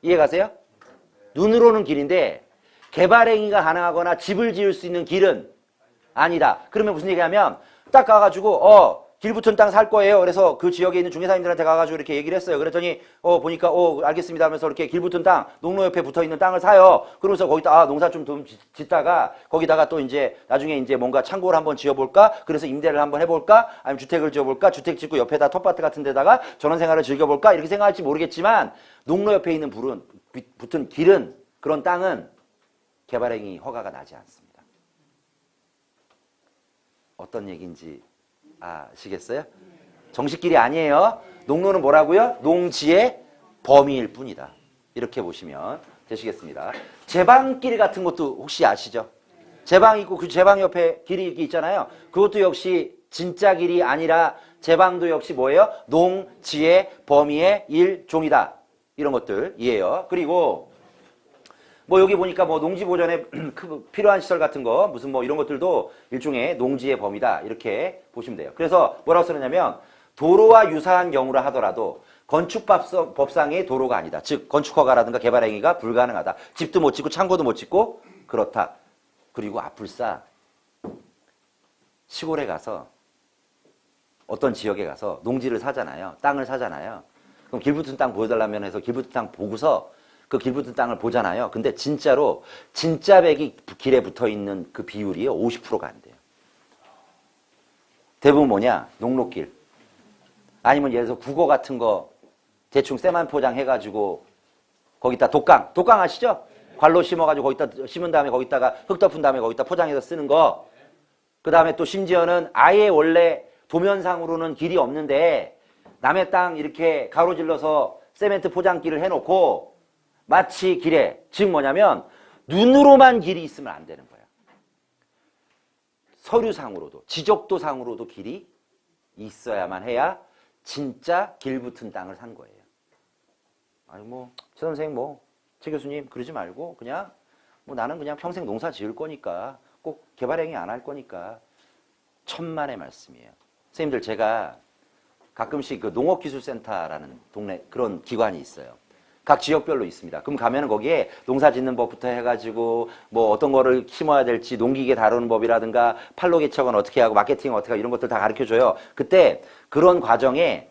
이해 가세요? 눈으로는 길인데 개발행위가 가능하거나 집을 지을 수 있는 길은 아니다. 그러면 무슨 얘기냐면 딱 가가지고 길 붙은 땅 살 거예요. 그래서 그 지역에 있는 중개사님들한테 가가지고 이렇게 얘기를 했어요. 그랬더니 보니까 알겠습니다 하면서 이렇게 길 붙은 땅 농로 옆에 붙어 있는 땅을 사요. 그러면서 거기다 농사 좀 짓다가 거기다가 또 이제 나중에 이제 뭔가 창고를 한번 지어볼까? 그래서 임대를 한번 해볼까? 아니면 주택을 지어볼까? 주택 짓고 옆에다 텃밭 같은 데다가 전원생활을 즐겨볼까? 이렇게 생각할지 모르겠지만 농로 옆에 있는 붙은 길은 그런 땅은 개발행위 허가가 나지 않습니다. 어떤 얘기인지 아시겠어요? 정식길이 아니에요. 농로는 뭐라고요? 농지의 범위일 뿐이다. 이렇게 보시면 되시겠습니다. 제방길 같은 것도 혹시 아시죠? 제방 있고 그 제방 옆에 길이 있잖아요. 그것도 역시 진짜 길이 아니라 제방도 역시 뭐예요? 농지의 범위의 일종이다. 이런 것들이에요. 그리고 뭐 여기 보니까 뭐 농지 보전에 필요한 시설 같은 거 무슨 뭐 이런 것들도 일종의 농지의 범위다 이렇게 보시면 돼요. 그래서 뭐라고 쓰느냐면 도로와 유사한 경우라 하더라도 건축법상의 도로가 아니다. 즉 건축허가라든가 개발행위가 불가능하다. 집도 못 짓고 창고도 못 짓고 그렇다. 그리고 앞불사 시골에 가서 어떤 지역에 가서 농지를 사잖아요. 땅을 사잖아요. 그럼 길 붙은 땅 보여달라면 해서 길 붙은 땅 보고서 그 길 붙은 땅을 보잖아요. 근데 진짜로 진짜 백이 길에 붙어있는 그 비율이 50%가 안 돼요. 대부분 뭐냐? 농로길. 아니면 예를 들어서 국어 같은 거 대충 쇠만 포장해가지고 거기다 독강 아시죠? 관로 심어가지고 거기다 심은 다음에 거기다가 흙 덮은 다음에 거기다 포장해서 쓰는 거. 그 다음에 또 심지어는 아예 원래 도면상으로는 길이 없는데 남의 땅 이렇게 가로질러서 세멘트 포장기를 해놓고 마치 길에, 즉 뭐냐면 눈으로만 길이 있으면 안 되는 거야. 서류상으로도, 지적도상으로도 길이 있어야만 해야 진짜 길 붙은 땅을 산 거예요. 아니 뭐 최 선생 최 교수님 그러지 말고 그냥 나는 그냥 평생 농사 지을 거니까 꼭 개발행위 안 할 거니까. 천만의 말씀이에요. 선생님들 제가 가끔씩 그 농업기술센터라는 동네 그런 기관이 있어요. 각 지역별로 있습니다. 그럼 가면은 거기에 농사 짓는 법부터 해가지고 뭐 어떤 거를 심어야 될지 농기계 다루는 법이라든가 판로 개척은 어떻게 하고 마케팅 어떻게 하고 이런 것들 다 가르쳐줘요. 그때 그런 과정에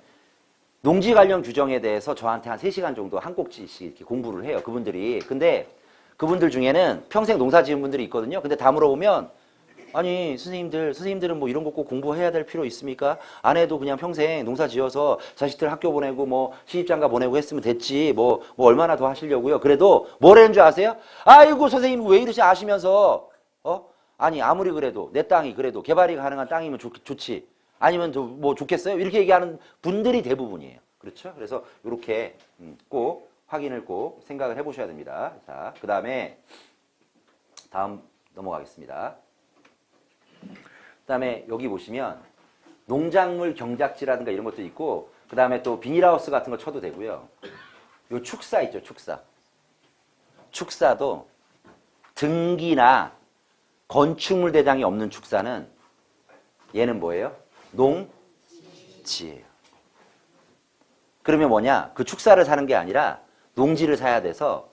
농지 관련 규정에 대해서 저한테 한 3시간 정도 한 꼭지씩 이렇게 공부를 해요. 그분들이. 근데 그분들 중에는 평생 농사 지은 분들이 있거든요. 근데 다 물어보면 아니 선생님들은 뭐 이런 거 꼭 공부해야 될 필요 있습니까? 안 해도 그냥 평생 농사 지어서 자식들 학교 보내고 뭐 시집장가 보내고 했으면 됐지 뭐 얼마나 더 하시려고요. 그래도 뭐라는 줄 아세요? 아이고 선생님 왜 이러시 아시면서 아니 아무리 그래도 내 땅이 그래도 개발이 가능한 땅이면 좋지 아니면 뭐 좋겠어요? 이렇게 얘기하는 분들이 대부분이에요. 그렇죠? 그래서 이렇게 꼭 확인을 꼭 생각을 해보셔야 됩니다. 자, 그 다음에 다음 넘어가겠습니다. 그 다음에 여기 보시면 농작물 경작지라든가 이런 것도 있고 그 다음에 또 비닐하우스 같은 거 쳐도 되고요. 요 축사 있죠, 축사. 축사도 등기나 건축물 대장이 없는 축사는 얘는 뭐예요? 농지예요. 그러면 뭐냐? 그 축사를 사는 게 아니라 농지를 사야 돼서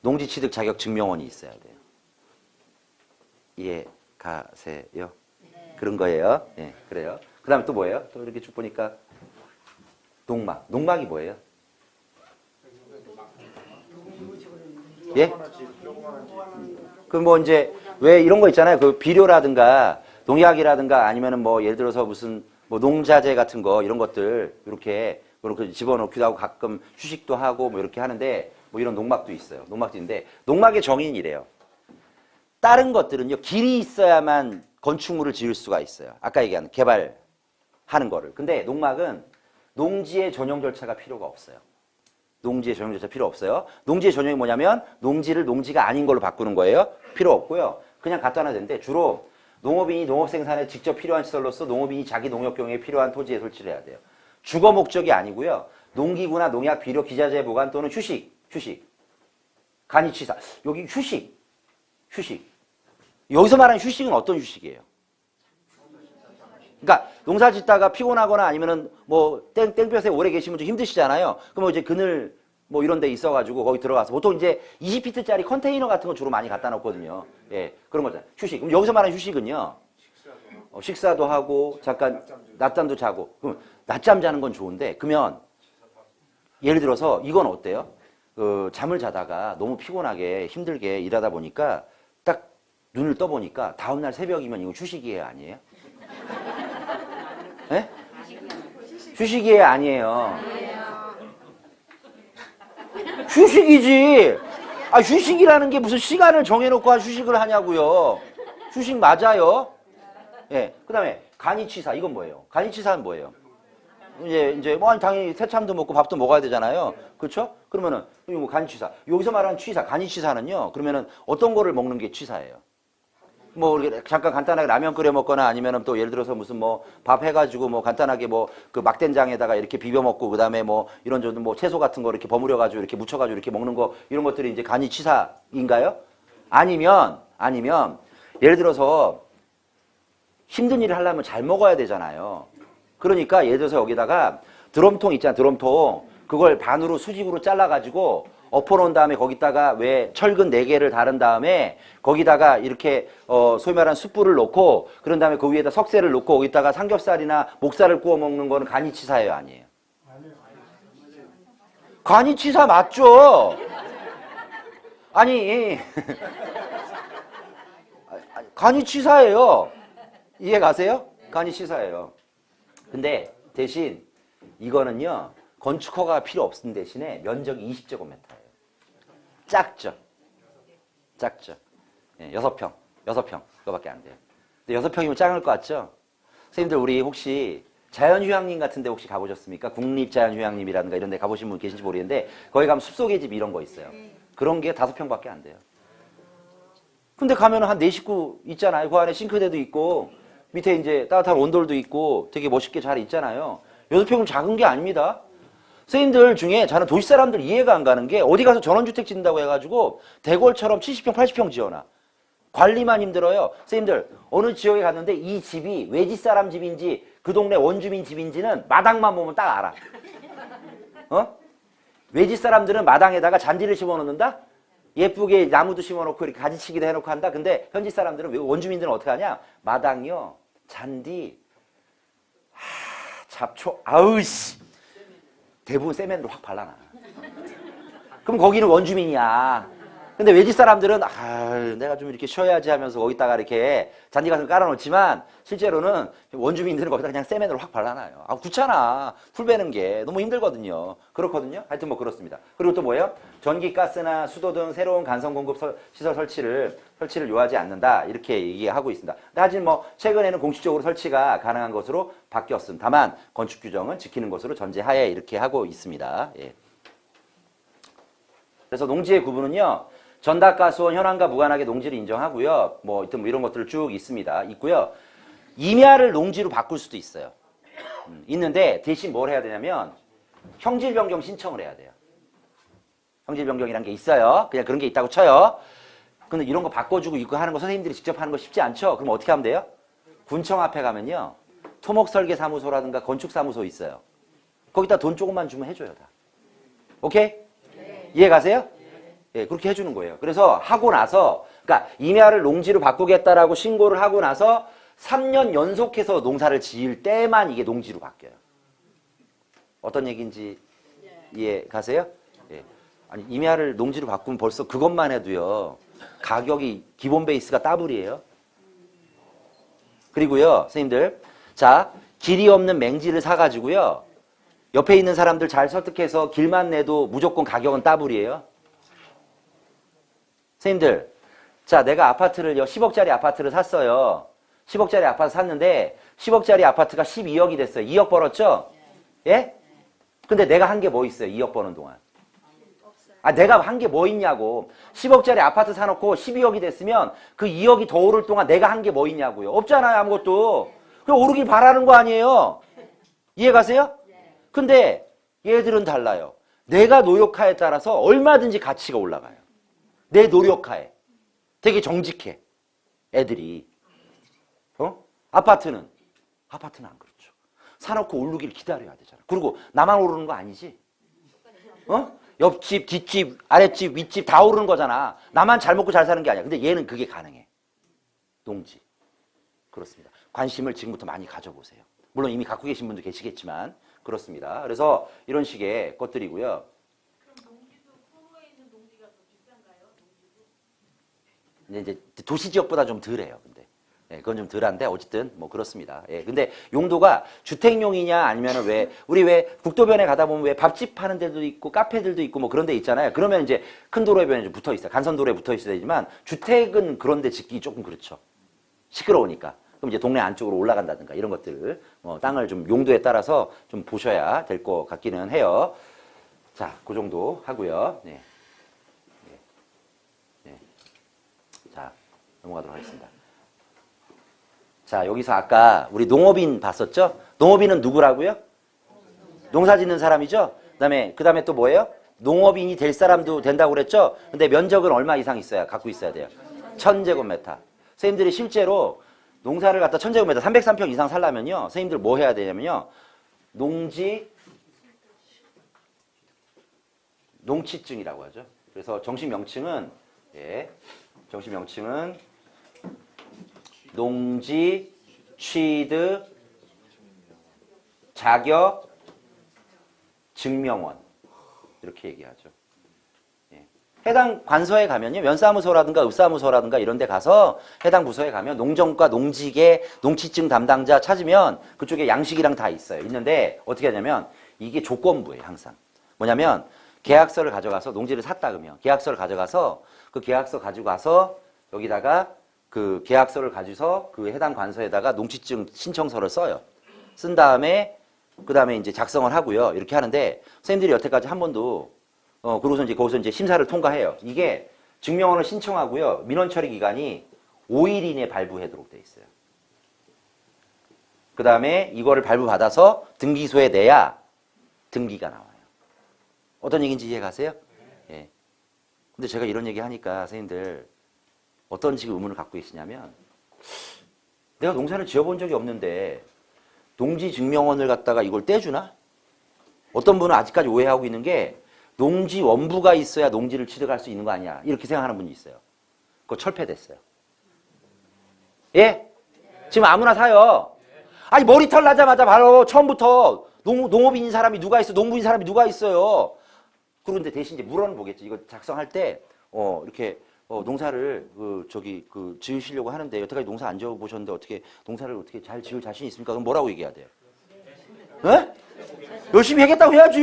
농지 취득 자격 증명원이 있어야 돼요. 이해 가세요? 네. 그런 거예요. 네, 그래요. 그 다음에 또 뭐예요? 또 이렇게 쭉 보니까 농막. 농막이 뭐예요? 예? 그 뭐 이제 왜 이런 거 있잖아요. 그 비료라든가 농약이라든가 아니면은 뭐 예를 들어서 무슨 뭐 농자재 같은 거 이런 것들 이렇게 집어넣기도 하고 가끔 휴식도 하고 뭐 이렇게 하는데 뭐 이런 농막도 있어요. 농막도 있는데 농막의 정의는 이래요. 다른 것들은요, 길이 있어야만 건축물을 지을 수가 있어요. 아까 얘기한 개발하는 거를. 근데 농막은 농지의 전용 절차가 필요가 없어요. 농지의 전용 절차 필요 없어요. 농지의 전용이 뭐냐면 농지를 농지가 아닌 걸로 바꾸는 거예요. 필요 없고요. 그냥 갖다 놔야 되는데 주로 농업인이 농업 생산에 직접 필요한 시설로서 농업인이 자기 농업 경영에 필요한 토지에 설치를 해야 돼요. 주거 목적이 아니고요. 농기구나 농약, 비료, 기자재 보관 또는 휴식. 간이취사. 여기 휴식. 여기서 말하는 휴식은 어떤 휴식이에요? 그러니까 농사 짓다가 피곤하거나 아니면은 뭐 땡볕에 오래 계시면 좀 힘드시잖아요. 그럼 이제 그늘 뭐 이런 데 있어가지고 거기 들어가서 보통 이제 20피트짜리 컨테이너 같은 거 주로 많이 갖다 놓거든요. 예, 그런 거잖아요. 휴식. 그럼 여기서 말하는 휴식은요. 식사도 하고 잠깐 낮잠도 자고. 그럼 낮잠 자는 건 좋은데 그러면 예를 들어서 이건 어때요? 잠을 자다가 너무 피곤하게 힘들게 일하다 보니까 딱 눈을 떠보니까 다음날 새벽이면 이거 휴식이에요, 아니에요? 네? 휴식이에요, 아니에요? 휴식이지. 휴식이라는 게 무슨 시간을 정해놓고 휴식을 하냐고요. 휴식 맞아요. 예. 그 다음에 간이취사, 이건 뭐예요? 간이취사는 뭐예요? 이제 뭐 당연히 새참도 먹고 밥도 먹어야 되잖아요. 그렇죠? 그러면은 뭐 간이취사. 여기서 말하는 취사, 간이취사는요. 그러면은 어떤 거를 먹는 게 취사예요? 뭐 잠깐 간단하게 라면 끓여 먹거나 아니면은 또 예를 들어서 무슨 뭐 밥 해가지고 뭐 간단하게 뭐 그 막된장에다가 이렇게 비벼 먹고 그 다음에 뭐 이런 좀 뭐 채소 같은 거 이렇게 버무려가지고 이렇게 묻혀가지고 이렇게 먹는 거 이런 것들이 이제 간이취사인가요? 아니면 예를 들어서 힘든 일을 하려면 잘 먹어야 되잖아요. 그러니까 예를 들어서 여기다가 드럼통 있잖아, 드럼통. 그걸 반으로 수직으로 잘라가지고 엎어놓은 다음에 거기다가 왜 철근 4개를 달은 다음에 거기다가 이렇게 소위 말하는 숯불을 놓고 그런 다음에 그 위에다 석쇠를 놓고 거기다가 삼겹살이나 목살을 구워 먹는 거는 간이취사예요, 아니에요? 간이취사 맞죠? 아니 간이취사예요. 이해 가세요? 간이취사예요. 근데 대신 이거는요. 건축허가가 필요 없는 대신에 면적이 20제곱미터예요. 작죠? 예, 6평. 그거밖에 안 돼요. 근데 6평이면 작을 것 같죠? 선생님들 우리 혹시 자연휴양림 같은 데 혹시 가보셨습니까? 국립자연휴양림이라든가 이런 데 가보신 분 계신지 모르겠는데 거기 가면 숲속의 집 이런 거 있어요. 그런 게 5평밖에 안 돼요. 근데 가면은 한 4식구 있잖아요. 그 안에 싱크대도 있고 밑에 이제 따뜻한 온돌도 있고 되게 멋있게 잘 있잖아요. 6평은 작은 게 아닙니다. 선생님들 중에 저는 도시 사람들 이해가 안 가는 게 어디 가서 전원주택 짓는다고 해가지고 대궐처럼 70평, 80평 지어놔. 관리만 힘들어요. 선생님들 어느 지역에 갔는데 이 집이 외지 사람 집인지 그 동네 원주민 집인지는 마당만 보면 딱 알아. 어? 외지 사람들은 마당에다가 잔디를 심어놓는다? 예쁘게 나무도 심어놓고 이렇게 가지치기도 해놓고 한다? 근데 현지 사람들은, 원주민들은 어떻게 하냐? 마당이요, 잔디, 잡초, 아우씨. 대부분 세면으로 확 발라놔. 그럼 거기는 원주민이야. 근데 외지 사람들은 내가 좀 이렇게 쉬어야지 하면서 거기다가 이렇게 잔디 같은 거 깔아놓지만 실제로는 원주민들은 거기다 그냥 세면으로 확 발라놔요. 귀찮아. 풀 베는 게 너무 힘들거든요. 그렇거든요. 하여튼 뭐 그렇습니다. 그리고 또 뭐예요? 전기, 가스나 수도 등 새로운 간선 공급 시설 설치를 요하지 않는다. 이렇게 얘기하고 있습니다. 하지만 뭐 최근에는 공식적으로 설치가 가능한 것으로 바뀌었음. 다만 건축 규정은 지키는 것으로 전제하에 이렇게 하고 있습니다. 예. 그래서 농지의 구분은요. 전답가수원 현황과 무관하게 농지를 인정하고요. 뭐 이런 것들을 쭉 있고요. 임야를 농지로 바꿀 수도 있어요. 있는데 대신 뭘 해야 되냐면 형질 변경 신청을 해야 돼요. 형질 변경이라는 게 있어요. 그냥 그런 게 있다고 쳐요. 근데 이런 거 바꿔주고 이거 하는 거 선생님들이 직접 하는 거 쉽지 않죠? 그럼 어떻게 하면 돼요? 군청 앞에 가면요. 토목설계사무소라든가 건축사무소 있어요. 거기다 돈 조금만 주면 해줘요. 다. 오케이? 이해 가세요? 예, 그렇게 해주는 거예요. 그래서 하고 나서, 그러니까 임야를 농지로 바꾸겠다라고 신고를 하고 나서 3년 연속해서 농사를 지을 때만 이게 농지로 바뀌어요. 어떤 얘기인지 이해 가세요? 예. 아니, 임야를 농지로 바꾸면 벌써 그것만 해도요, 가격이 기본 베이스가 더블이에요. 그리고요, 선생님들, 자, 길이 없는 맹지를 사가지고요, 옆에 있는 사람들 잘 설득해서 길만 내도 무조건 가격은 더블이에요. 선생님들, 자, 내가 아파트를요, 10억짜리 아파트를 샀어요. 10억짜리 아파트 샀는데 10억짜리 아파트가 12억이 됐어요. 2억 벌었죠? 예? 근데 내가 한 게 뭐 있어요? 2억 버는 동안. 내가 한 게 뭐 있냐고. 10억짜리 아파트 사놓고 12억이 됐으면 그 2억이 더 오를 동안 내가 한 게 뭐 있냐고요. 없잖아요, 아무것도. 그냥 오르길 바라는 거 아니에요. 이해 가세요? 근데 얘들은 달라요. 내가 노력하에 따라서 얼마든지 가치가 올라가요. 내 노력하에. 되게 정직해. 애들이. 아파트는 안 그렇죠. 사놓고 오르기를 기다려야 되잖아. 그리고 나만 오르는 거 아니지? 옆집, 뒷집, 아랫집, 윗집 다 오르는 거잖아. 나만 잘 먹고 잘 사는 게 아니야. 근데 얘는 그게 가능해. 농지. 그렇습니다. 관심을 지금부터 많이 가져보세요. 물론 이미 갖고 계신 분도 계시겠지만 그렇습니다. 그래서 이런 식의 것들이고요. 이제 도시 지역보다 좀 덜해요. 근데 예, 그건 좀 덜한데 어쨌든 뭐 그렇습니다. 예, 근데 용도가 주택용이냐 아니면은 우리 국도변에 가다 보면 왜 밥집 하는 데도 있고 카페들도 있고 뭐 그런 데 있잖아요. 그러면 이제 큰 도로변에 좀 붙어 있어요. 간선도로에 붙어 있어야 되지만 주택은 그런 데 짓기 조금 그렇죠. 시끄러우니까. 그럼 이제 동네 안쪽으로 올라간다든가 이런 것들 땅을 좀 용도에 따라서 좀 보셔야 될 것 같기는 해요. 자, 그 정도 하고요. 네. 자, 넘어가도록 하겠습니다. 자, 여기서 아까 우리 농업인 봤었죠? 농업인은 누구라고요? 농사 짓는 사람이죠? 그 다음에 또 뭐예요? 농업인이 될 사람도 된다고 그랬죠? 근데 면적은 얼마 이상 갖고 있어야 돼요? 1000제곱미터. 선생님들이 실제로 농사를 갖다 1000제곱미터, 303평 이상 살려면요. 선생님들 뭐 해야 되냐면요. 농치증이라고 하죠. 그래서 정식 명칭은 농지, 취득, 자격, 증명원 이렇게 얘기하죠. 예. 해당 관서에 가면요. 면사무소라든가 읍사무소라든가 이런 데 가서 해당 부서에 가면 농정과 농직의 농치증 담당자 찾으면 그쪽에 양식이랑 다 있어요. 있는데 어떻게 하냐면 이게 조건부예요. 항상. 뭐냐면 계약서를 가져가서 농지를 샀다 그러면 계약서를 가져가서 그 계약서 가지고 가서 여기다가 그 계약서를 가지고서 그 해당 관서에다가 농지증 신청서를 써요. 쓴 다음에 그 다음에 이제 작성을 하고요. 이렇게 하는데 선생님들이 여태까지 한 번도 그러고서 이제 거기서 이제 심사를 통과해요. 이게 증명원을 신청하고요. 민원 처리 기간이 5일 이내에 발부하도록 돼 있어요. 그 다음에 이거를 발부받아서 등기소에 내야 등기가 나와요. 어떤 얘기인지 이해가세요? 예. 근데 제가 이런 얘기 하니까 선생님들 어떤 지금 의문을 갖고 계시냐면 내가 농사를 지어본 적이 없는데 농지 증명원을 갖다가 이걸 떼주나? 어떤 분은 아직까지 오해하고 있는 게 농지 원부가 있어야 농지를 취득할 수 있는 거 아니야. 이렇게 생각하는 분이 있어요. 그거 철폐됐어요. 예? 지금 아무나 사요. 아니 머리털 나자마자 바로 처음부터 농업인인 사람이 누가 있어? 농부인 사람이 누가 있어요? 그런데 대신 이제 물어는 보겠지. 이거 작성할 때 이렇게 농사를 지으시려고 하는데 여태까지 농사 안 지어 보셨는데 어떻게 농사를 어떻게 잘 지을 자신 있습니까? 그럼 뭐라고 얘기해야 돼요? 네? 열심히 하겠다고 해야지.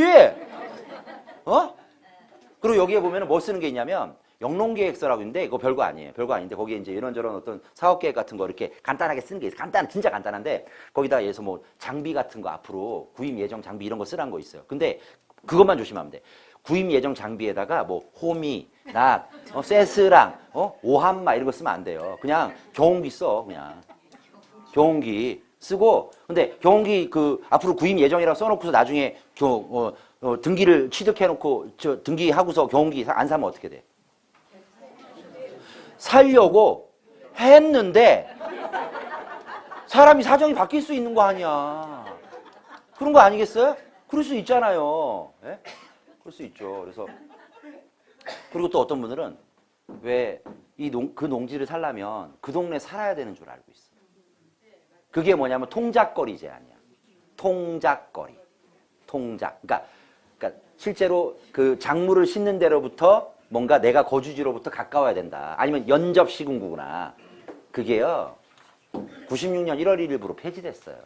그리고 여기에 보면은 뭐 쓰는 게 있냐면 영농계획서라고 있는데 이거 별거 아니에요. 별거 아닌데 거기에 이제 이런저런 어떤 사업계획 같은 거 이렇게 간단하게 쓰는 게 있어요. 진짜 간단한데 거기다 예서 뭐 장비 같은 거 앞으로 구입 예정 장비 이런 거 쓰라는 거 있어요. 근데 그것만 조심하면 돼. 구입 예정 장비에다가 뭐 호미, 낫, 세스랑 오한마 이런 거 쓰면 안 돼요. 그냥 경운기 써. 그냥 경운기 쓰고 근데 경운기 그 앞으로 구입 예정이라고 써놓고서 나중에 등기를 취득해놓고 등기하고서 경운기 안 사면 어떻게 돼? 살려고 했는데 사람이 사정이 바뀔 수 있는 거 아니야. 그런 거 아니겠어요? 그럴 수 있잖아요. 예? 그럴 수 있죠. 그래서 그리고 또 어떤 분들은 왜 그 농지를 살려면 그 동네 살아야 되는 줄 알고 있어. 그게 뭐냐면 통작거리 제한이야. 통작거리. 통작. 그러니까 실제로 그 작물을 심는 데로부터 뭔가 내가 거주지로부터 가까워야 된다. 아니면 연접 시군구나. 그게요. 96년 1월 1일부로 폐지됐어요.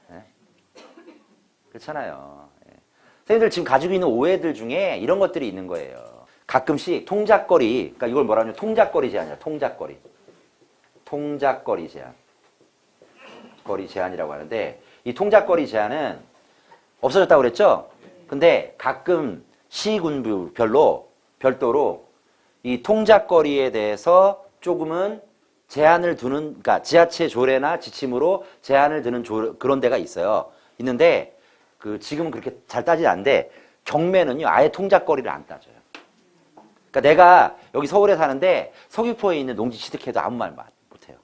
네? 그렇잖아요. 네. 선생님들 지금 가지고 있는 오해들 중에 이런 것들이 있는 거예요. 가끔씩 통작거리, 그러니까 이걸 뭐라 하냐면 통작거리 제한이야. 통작거리. 통작거리 제한. 거리 제한이라고 하는데 이 통작거리 제한은 없어졌다고 그랬죠? 근데 가끔 시군별로 별도로 이 통작거리에 대해서 조금은 제한을 두는, 그러니까 지자체 조례나 지침으로 제한을 두는 그런 데가 있어요. 있는데 지금은 그렇게 잘 따지지 않는데 경매는요 아예 통작거리를 안 따져요. 그러니까 내가 여기 서울에 사는데 서귀포에 있는 농지 취득해도 아무 말 못해요.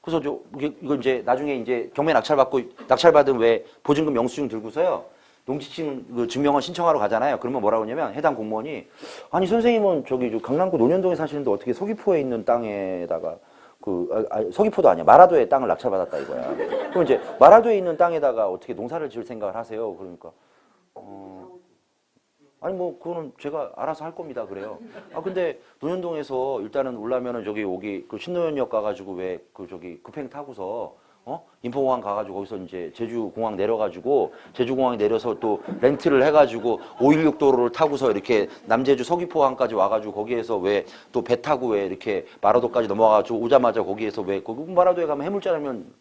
그래서 이거 이제 나중에 이제 경매 낙찰받은 왜 보증금 영수증 들고서요. 농지증 증명원 신청하러 가잖아요. 그러면 뭐라고 하냐면 해당 공무원이 아니 선생님은 강남구 논현동에 사시는데 어떻게 서귀포에 있는 땅에다가 서귀포도 아니야. 마라도에 땅을 낙찰받았다 이거야. 그럼 이제 마라도에 있는 땅에다가 어떻게 농사를 지을 생각을 하세요? 그러니까 아니 뭐 그거는 제가 알아서 할 겁니다. 그래요. 근데 논현동에서 일단은 올라면은 여기 신논현역 가가지고 왜 급행 타고서 인포공항 가가지고 거기서 이제 제주공항 내려가지고 제주공항에 내려서 또 렌트를 해가지고 516 도로를 타고서 이렇게 남제주 서귀포항까지 와가지고 거기에서 왜 또 배 타고 왜 이렇게 마라도까지 넘어가가지고 오자마자 거기에서 왜 마라도에 가면 해물짜장면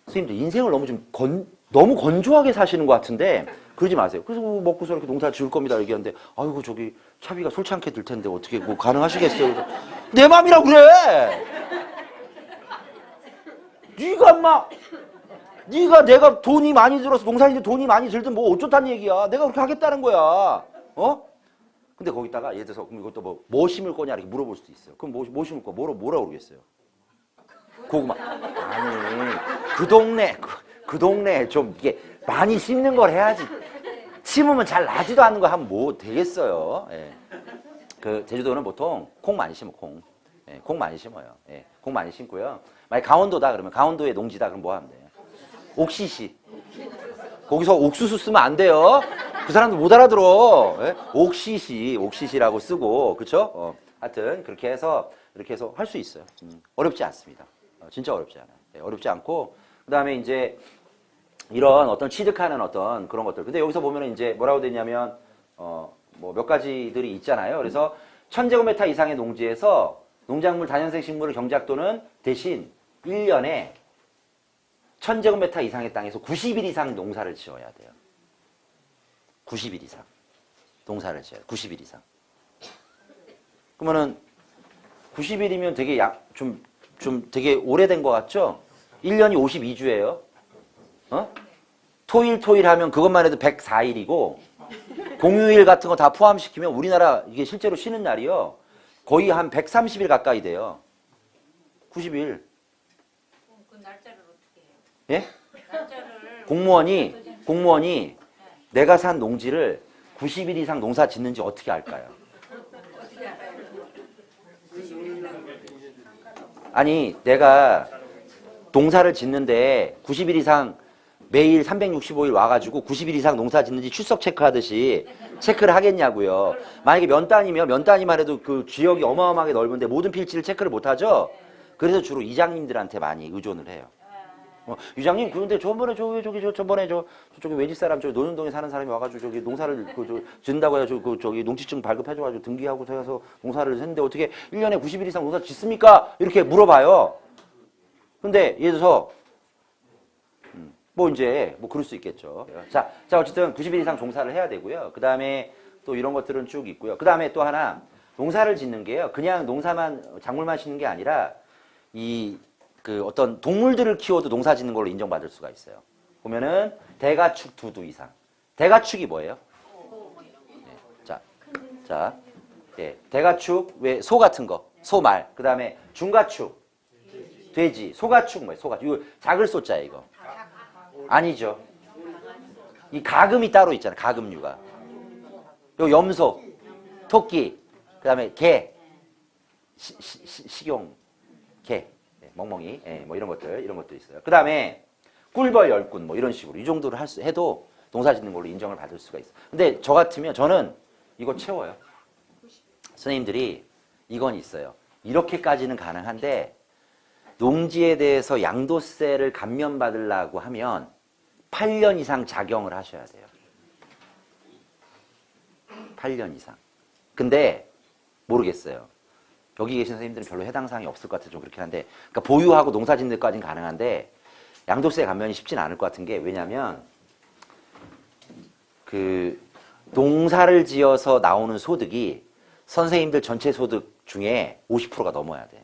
선생님들 인생을 너무 건조하게 사시는 것 같은데 그러지 마세요. 그래서 먹고서 이렇게 농사 지을 겁니다 얘기하는데 아이고 차비가 솔찬게 들 텐데 어떻게 뭐 가능하시겠어요? 그래서 내 맘이라고 그래. 네가 돈이 많이 들어서 농사인데 돈이 많이 들든 뭐 어쩌다는 얘기야. 내가 그렇게 하겠다는 거야. 근데 거기다가 예를 들어서 그럼 이것도 뭐 심을 거냐 이렇게 물어볼 수도 있어요. 그럼 뭐 심을 거 뭐라고 그러겠어요? 고구마. 아니 그 동네 좀 이게 많이 심는 걸 해야지. 심으면 잘 나지도 않는 거 하면 뭐 되겠어요. 예. 제주도는 보통 콩 많이 심어 콩. 예, 콩 많이 심어요. 예, 콩 많이 심고요. 만약 강원도다 그러면 강원도의 농지다 그럼 뭐 하면 돼요? 옥시시. 거기서 옥수수 쓰면 안 돼요. 그 사람들 못 알아들어. 예? 옥시시라고 쓰고 그렇죠? 하여튼 그렇게 해서 이렇게 해서 할 수 있어요. 어렵지 않습니다. 진짜 어렵지 않아요. 예, 어렵지 않고 그다음에 이제 이런 어떤 취득하는 어떤 그런 것들. 근데 여기서 보면은 이제 뭐라고 되냐면 뭐 몇 가지들이 있잖아요. 그래서 1000제곱미터 이상의 농지에서 농작물, 다년생 식물을 경작도는 대신 1년에 1000제곱미터 이상의 땅에서 90일 이상 농사를 지어야 돼요. 90일 이상. 농사를 지어요. 90일 이상. 그러면은 90일이면 되게 좀 되게 오래된 것 같죠? 1년이 52주예요. 어? 토일 하면 그것만 해도 104일이고 공휴일 같은 거 다 포함시키면 우리나라 이게 실제로 쉬는 날이요. 거의 한 130일 가까이 돼요. 90일. 그 날짜를 어떻게 해요? 예? 날짜를 공무원이 내가 산 농지를 90일 이상 농사 짓는지 어떻게 알까요? 어떻게 알아요? 아니 내가 농사를 짓는데 90일 이상 매일 365일 와가지고 90일 이상 농사 짓는지 출석 체크하듯이 체크를 하겠냐고요. 만약에 면 단위면 면 단위만 해도 그 지역이 어마어마하게 넓은데 모든 필지를 체크를 못하죠. 그래서 주로 이장님들한테 많이 의존을 해요. 이장님 그런데 저번에 저쪽에 외지 사람 저 노년동에 사는 사람이 와가지고 저기 농사를 짓는다고 해요. 저기 농지증 발급해줘가지고 등기하고 해서 농사를 했는데 어떻게 1년에 90일 이상 농사 짓습니까? 이렇게 물어봐요. 근데 예를 들어서 뭐 그럴 수 있겠죠. 자 어쨌든 90일 이상 종사를 해야 되고요. 그 다음에 또 이런 것들은 쭉 있고요. 그 다음에 또 하나 농사를 짓는 게요. 그냥 작물만 심는 게 아니라 그 어떤 동물들을 키워도 농사 짓는 걸로 인정받을 수가 있어요. 보면은 대가축 2두 이상. 대가축이 뭐예요? 예, 대가축 왜 소 같은 거, 소말. 그 다음에 중가축, 돼지, 소가축 뭐예요? 소가축. 이거 작을 소자예요, 이거. 아니죠. 이 가금이 따로 있잖아요. 가금류가. 요 염소, 토끼, 그 다음에 개, 식용, 개, 멍멍이, 뭐 이런 것들 있어요. 그 다음에 꿀벌 열군 뭐 이런 식으로 이 정도를 해도 농사 짓는 걸로 인정을 받을 수가 있어요. 근데 저 같으면 저는 이거 채워요. 선생님들이 이건 있어요. 이렇게까지는 가능한데 농지에 대해서 양도세를 감면받으려고 하면 8년 이상 작용을 하셔야 돼요. 8년 이상. 근데 모르겠어요. 여기 계신 선생님들은 별로 해당 사항이 없을 것 같아요. 좀 그렇긴 한데. 그러니까 보유하고 농사 짓는 데까지는 가능한데 양도세 감면이 쉽지는 않을 것 같은 게 왜냐면 그 농사를 지어서 나오는 소득이 선생님들 전체 소득 중에 50%가 넘어야 돼.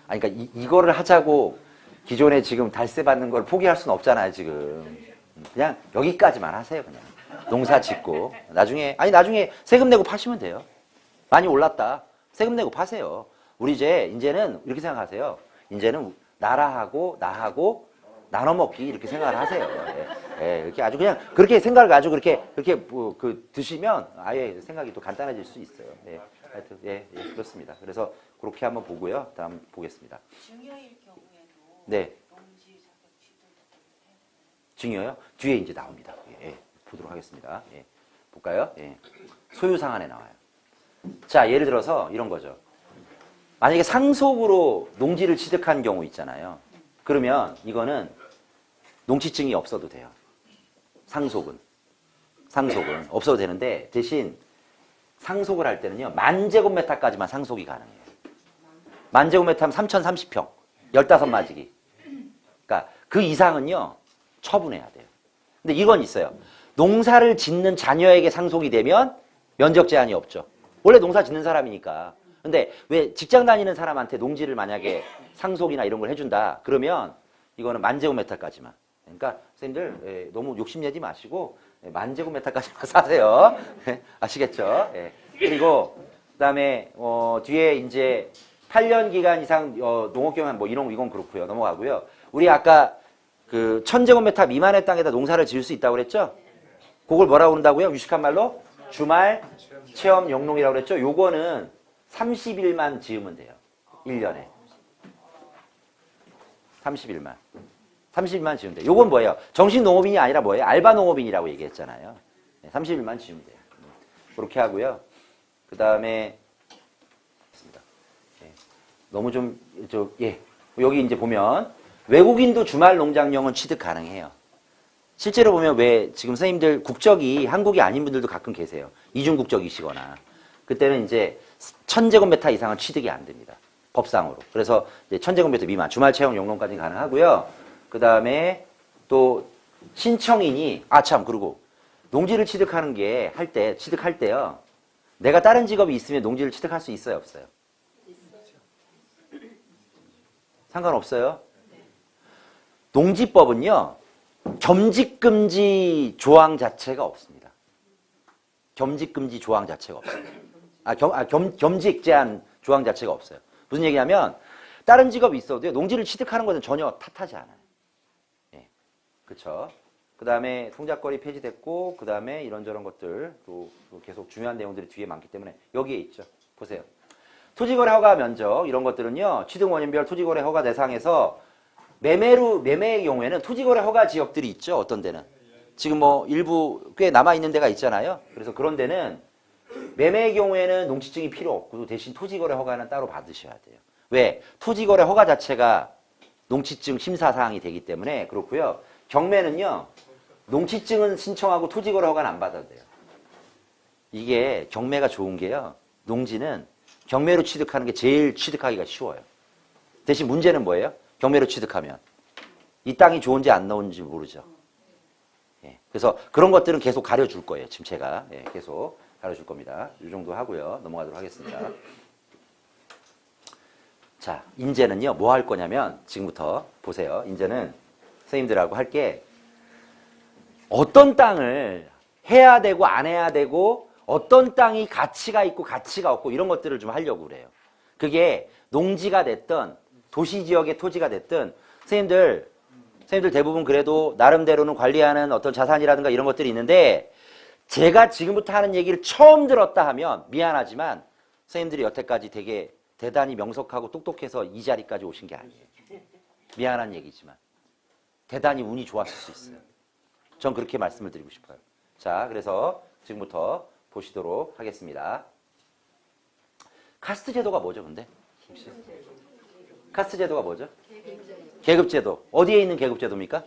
아니, 그러니까 이거를 하자고 기존에 지금 달세 받는 걸 포기할 수는 없잖아요, 지금. 그냥 여기까지만 하세요, 그냥. 농사 짓고. 나중에 세금 내고 파시면 돼요. 많이 올랐다. 세금 내고 파세요. 우리 이제는 이렇게 생각하세요. 이제는 나라하고 나하고 나눠 먹기 이렇게 생각을 하세요. 예, 이렇게 아주 그냥 그렇게 생각을 아주 그렇게 드시면 아예 생각이 또 간단해질 수 있어요. 예, 하여튼 그렇습니다. 그래서 그렇게 한번 보고요. 다음 보겠습니다. 증여일 경우에도 네. 농지 자격 취득을 해야 되나요? 증여요? 뒤에 이제 나옵니다. 보도록 하겠습니다. 볼까요? 소유상한에 나와요. 자, 예를 들어서 이런 거죠. 만약에 상속으로 농지를 취득한 경우 있잖아요. 그러면 이거는 농지증이 없어도 돼요. 상속은 없어도 되는데 대신 상속을 할 때는요. 10,000제곱미터까지만 상속이 가능해요. 10,000제곱미터면 3,030평, 15마지기. 그러니까 그 이상은요. 처분해야 돼요. 근데 이건 있어요. 농사를 짓는 자녀에게 상속이 되면 면적 제한이 없죠. 원래 농사 짓는 사람이니까. 근데 왜 직장 다니는 사람한테 농지를 만약에 상속이나 이런 걸 해준다. 그러면 이거는 10,000제곱미터까지만. 그러니까 선생님들 너무 욕심내지 마시고 10,000제곱미터까지만 사세요. 아시겠죠? 그리고 그다음에 뒤에 이제 8년 기간 이상 농업경영 뭐 이건 그렇고요. 넘어가고요. 우리 아까 그 1,000제곱미터 미만의 땅에다 농사를 지을 수 있다고 그랬죠? 그걸 뭐라고 그런다고요? 유식한 말로 주말 체험 영농이라고 그랬죠? 요거는 30일만 지으면 돼요. 1년에. 30일만 지으면 돼요. 요건 뭐예요? 정식 농업인이 아니라 뭐예요? 알바 농업인이라고 얘기했잖아요. 30일만 지으면 돼요. 그렇게 하고요. 그 다음에 너무 여기 이제 보면 외국인도 주말 농장용은 취득 가능해요. 실제로 보면 왜 지금 선생님들 국적이 한국이 아닌 분들도 가끔 계세요. 이중 국적이시거나. 그때는 이제 1000제곱미터 이상은 취득이 안 됩니다. 법상으로. 그래서 이제 1000제곱미터 미만, 주말 채용 용도까지 가능하고요. 그 다음에 또 신청인이, 그리고 농지를 취득하는 게 취득할 때요. 내가 다른 직업이 있으면 농지를 취득할 수 있어요, 없어요? 상관없어요? 농지법은요, 겸직금지 조항 자체가 없습니다. 겸직금지 조항 자체가 없어요. 겸직 제한 조항 자체가 없어요. 무슨 얘기냐면, 다른 직업이 있어도요, 농지를 취득하는 것은 전혀 탓하지 않아요. 예. 그쵸? 그 다음에 통작거리 폐지됐고, 그 다음에 이런저런 것들, 또 계속 중요한 내용들이 뒤에 많기 때문에 여기에 있죠. 보세요. 토지거래 허가 면적, 이런 것들은요, 취득 원인별 토지거래 허가 대상에서 매매의 경우에는 토지거래 허가 지역들이 있죠. 어떤 데는. 지금 뭐 일부 꽤 남아있는 데가 있잖아요. 그래서 그런 데는 매매의 경우에는 농지증이 필요 없고 대신 토지거래 허가는 따로 받으셔야 돼요. 왜? 토지거래 허가 자체가 농지증 심사사항이 되기 때문에 그렇고요. 경매는요. 농지증은 신청하고 토지거래 허가는 안 받아도 돼요. 이게 경매가 좋은 게요. 농지는 경매로 취득하는 게 제일 취득하기가 쉬워요. 대신 문제는 뭐예요? 경매로 취득하면 이 땅이 좋은지 안 나온지 모르죠. 예, 그래서 그런 것들은 계속 가려줄 거예요. 지금 제가 계속 가려줄 겁니다. 이 정도 하고요. 넘어가도록 하겠습니다. 자, 인제는요. 뭐 할 거냐면 지금부터 보세요. 인제는 선생님들하고 할 게 어떤 땅을 해야 되고 안 해야 되고 어떤 땅이 가치가 있고 가치가 없고 이런 것들을 좀 하려고 그래요. 그게 농지가 됐든 도시지역의 토지가 됐든 선생님들 대부분 그래도 나름대로는 관리하는 어떤 자산이라든가 이런 것들이 있는데 제가 지금부터 하는 얘기를 처음 들었다 하면 미안하지만 선생님들이 여태까지 되게 대단히 명석하고 똑똑해서 이 자리까지 오신 게 아니에요. 미안한 얘기지만 대단히 운이 좋았을 수 있어요. 전 그렇게 말씀을 드리고 싶어요. 자, 그래서 지금부터 보시도록 하겠습니다. 카스트 제도가 뭐죠, 근데? 혹시? 카스트 제도가 뭐죠? 계급 제도. 어디에 있는 계급 제도입니까?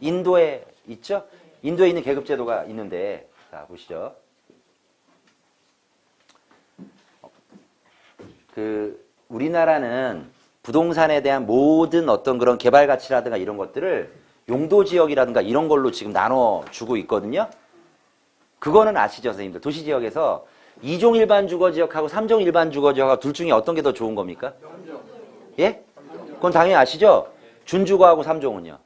인도에 있죠? 인도에 있는 계급 제도가 있는데, 자, 보시죠. 우리나라는 부동산에 대한 모든 어떤 그런 개발 가치라든가 이런 것들을 용도 지역이라든가 이런 걸로 지금 나눠주고 있거든요. 그거는 아시죠, 선생님들? 도시지역에서 2종 일반 주거지역하고 3종 일반 주거지역하고 둘 중에 어떤 게 더 좋은 겁니까? 예? 그건 당연히 아시죠? 준주거하고 3종은요?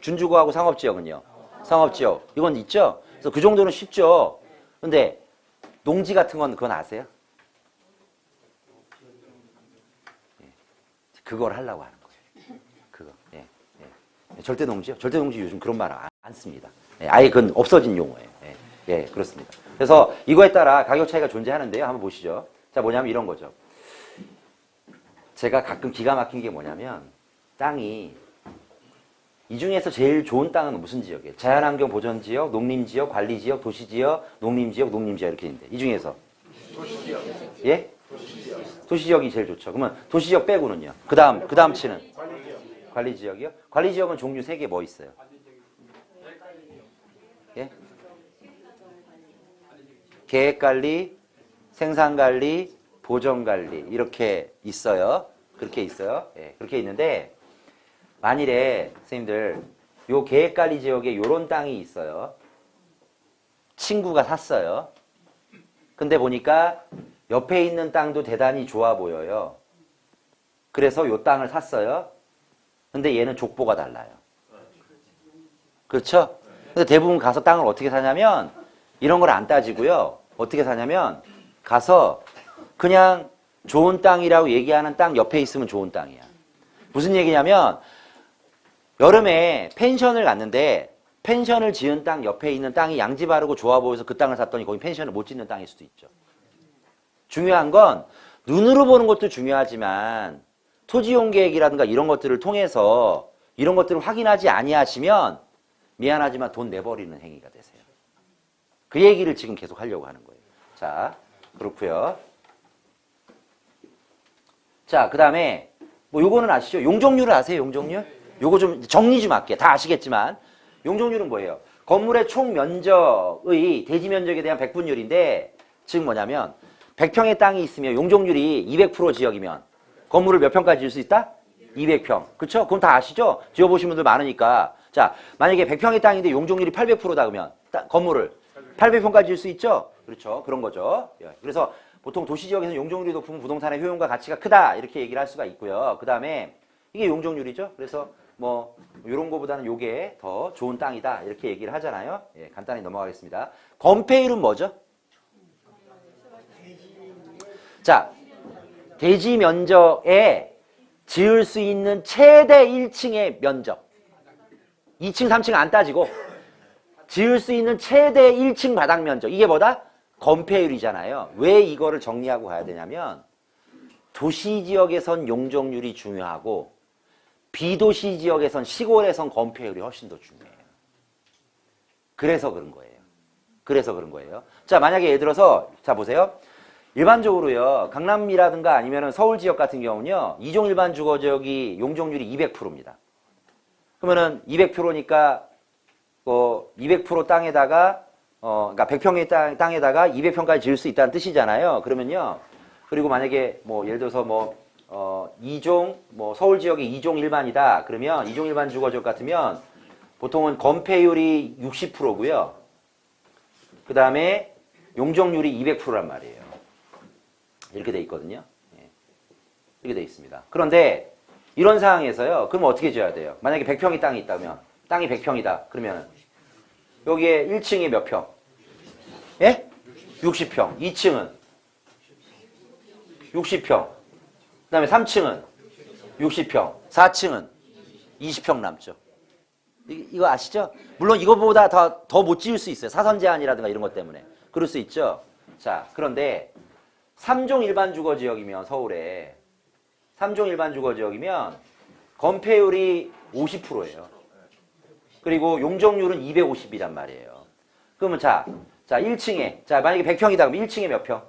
준주거하고 상업지역은요? 상업지역. 이건 있죠? 그래서 그 정도는 쉽죠? 근데 농지 같은 건 그건 아세요? 예. 그걸 하려고 하는 거예요. 그거. 예. 예. 절대 농지요? 절대 농지 요즘 그런 말 안 씁니다. 예. 아예 그건 없어진 용어예요. 예. 예, 그렇습니다. 그래서 이거에 따라 가격 차이가 존재하는데요. 한번 보시죠. 자, 뭐냐면 이런 거죠. 제가 가끔 기가 막힌 게 뭐냐면 땅이 이 중에서 제일 좋은 땅은 무슨 지역이에요? 자연환경 보전지역, 농림지역, 관리지역, 도시지역, 농림지역 이렇게 있는데 이 중에서 도시지역. 예? 도시지역이 제일 좋죠. 그러면 도시지역 빼고는요? 그 다음 치는 관리지역이요? 관리지역은 종류 3개 뭐 있어요? 예? 계획관리, 생산관리, 보전관리 이렇게 있어요. 그렇게 있어요. 예, 그렇게 있는데 만일에 선생님들 요 계획관리 지역에 요런 땅이 있어요. 친구가 샀어요. 근데 보니까 옆에 있는 땅도 대단히 좋아 보여요. 그래서 요 땅을 샀어요. 근데 얘는 족보가 달라요. 그렇죠? 근데 대부분 가서 땅을 어떻게 사냐면 이런 걸 안 따지고요. 어떻게 사냐면 가서 그냥 좋은 땅이라고 얘기하는 땅 옆에 있으면 좋은 땅이야. 무슨 얘기냐면 여름에 펜션을 갔는데 펜션을 지은 땅 옆에 있는 땅이 양지 바르고 좋아 보여서 그 땅을 샀더니 거기 펜션을 못 짓는 땅일 수도 있죠. 중요한 건 눈으로 보는 것도 중요하지만 토지용 계획이라든가 이런 것들을 통해서 이런 것들을 확인하지 아니하시면 미안하지만 돈 내버리는 행위가 되세요. 그 얘기를 지금 계속 하려고 하는 거예요. 자, 그렇고요. 자, 그 다음에 뭐 요거는 아시죠? 용적률을 아세요? 용적률? 요거 좀 정리 좀 할게요. 다 아시겠지만 용적률은 뭐예요? 건물의 총 면적의 대지 면적에 대한 백분율인데 즉 뭐냐면 100평의 땅이 있으면 용적률이 200% 지역이면 건물을 몇 평까지 지을 수 있다? 200평. 그쵸? 그럼 다 아시죠? 지어보신 분들 많으니까. 자, 만약에 100평의 땅인데 용적률이 800%다 그러면 건물을 800평까지 지을 수 있죠? 그렇죠. 그런 거죠. 예. 그래서 보통 도시지역에서는 용적률이 높으면 부동산의 효용과 가치가 크다 이렇게 얘기를 할 수가 있고요. 그 다음에 이게 용적률이죠. 그래서 뭐 이런 거보다는 요게 더 좋은 땅이다 이렇게 얘기를 하잖아요. 예, 간단히 넘어가겠습니다. 건폐율은 뭐죠? 자, 대지 면적에 지을 수 있는 최대 1층의 면적. 2층, 3층 안 따지고 지을 수 있는 최대 1층 바닥 면적. 이게 뭐다? 건폐율이잖아요. 왜 이거를 정리하고 가야 되냐면 도시 지역에선 용적률이 중요하고 비도시 지역에선 시골에선 건폐율이 훨씬 더 중요해요. 그래서 그런 거예요. 그래서 그런 거예요. 자, 만약에 예를 들어서 자 보세요. 일반적으로요. 강남이라든가 아니면 서울 지역 같은 경우는요. 이종 일반 주거 지역이 용적률이 200%입니다. 그러면은 200%니까 200% 땅에다가 그러니까 100평의 땅에다가 200평까지 지을 수 있다는 뜻이잖아요. 그러면요. 그리고 만약에 뭐 예를 들어서 서울 지역이 2종 일반이다. 그러면 2종 일반 주거 지역 같으면 보통은 건폐율이 60%고요. 그다음에 용적률이 200%란 말이에요. 이렇게 돼 있거든요. 이렇게 돼 있습니다. 그런데 이런 상황에서요. 그럼 어떻게 지어야 돼요? 만약에 100평의 땅이 있다면 땅이 100평이다. 그러면 여기에 1층이 몇 평? 예? 60평. 2층은 60평. 그 다음에 3층은 60평. 4층은 20평 남죠. 이거 아시죠? 물론 이거보다 더 못 지을 수 있어요. 사선 제한이라든가 이런 것 때문에. 그럴 수 있죠. 자, 그런데 3종 일반 주거 지역이면 서울에 3종 일반 주거 지역이면 건폐율이 50%예요. 그리고 용적률은 250이란 말이에요. 그러면 자 1층에 만약에 100평이다 그러면 1층에 몇 평?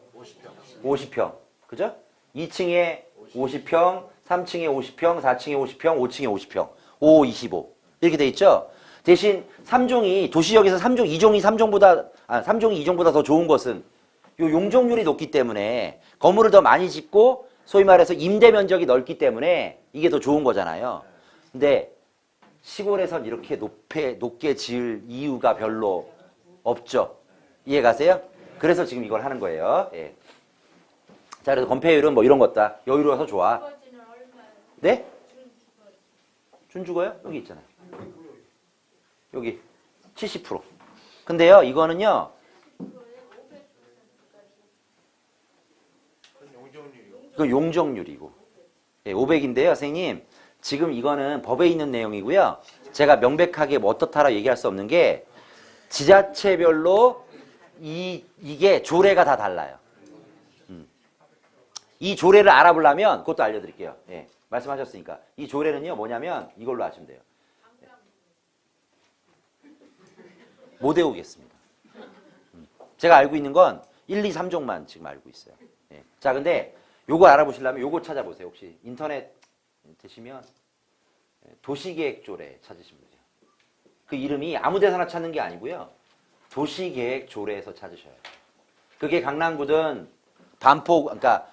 50평. 그죠? 2층에 50평, 3층에 50평, 4층에 50평, 5층에 50평. 5, 25. 이렇게 돼 있죠? 대신 3종이 도시역에서 3종, 2종이 3종이 2종보다 더 좋은 것은 요 용적률이 높기 때문에 건물을 더 많이 짓고 소위 말해서 임대 면적이 넓기 때문에 이게 더 좋은 거잖아요. 근데 시골에선 이렇게 높게 지을 이유가 별로 없죠. 이해 가세요? 그래서 지금 이걸 하는 거예요. 예. 자, 그래서 건폐율은 뭐 이런 것다. 여유로워서 좋아. 네? 준주거요? 여기 있잖아요. 여기 70%. 근데요, 이거는요. 이거 용적률이고. 예, 500인데요, 선생님. 지금 이거는 법에 있는 내용이고요. 제가 명백하게 뭐 어떻다라 얘기할 수 없는 게 지자체별로 이게 조례가 다 달라요. 이 조례를 알아보려면 그것도 알려드릴게요. 예, 말씀하셨으니까. 이 조례는요, 뭐냐면 이걸로 아시면 돼요. 못 외우겠습니다. 제가 알고 있는 건 1, 2, 3종만 지금 알고 있어요. 예. 자, 근데 요거 알아보시려면 요거 찾아보세요. 혹시 인터넷 되시면 도시계획조례 찾으시면 돼요. 그 이름이 아무 데서나 찾는 게 아니고요. 도시계획조례에서 찾으셔야 돼요. 그게 강남구든 반포, 그러니까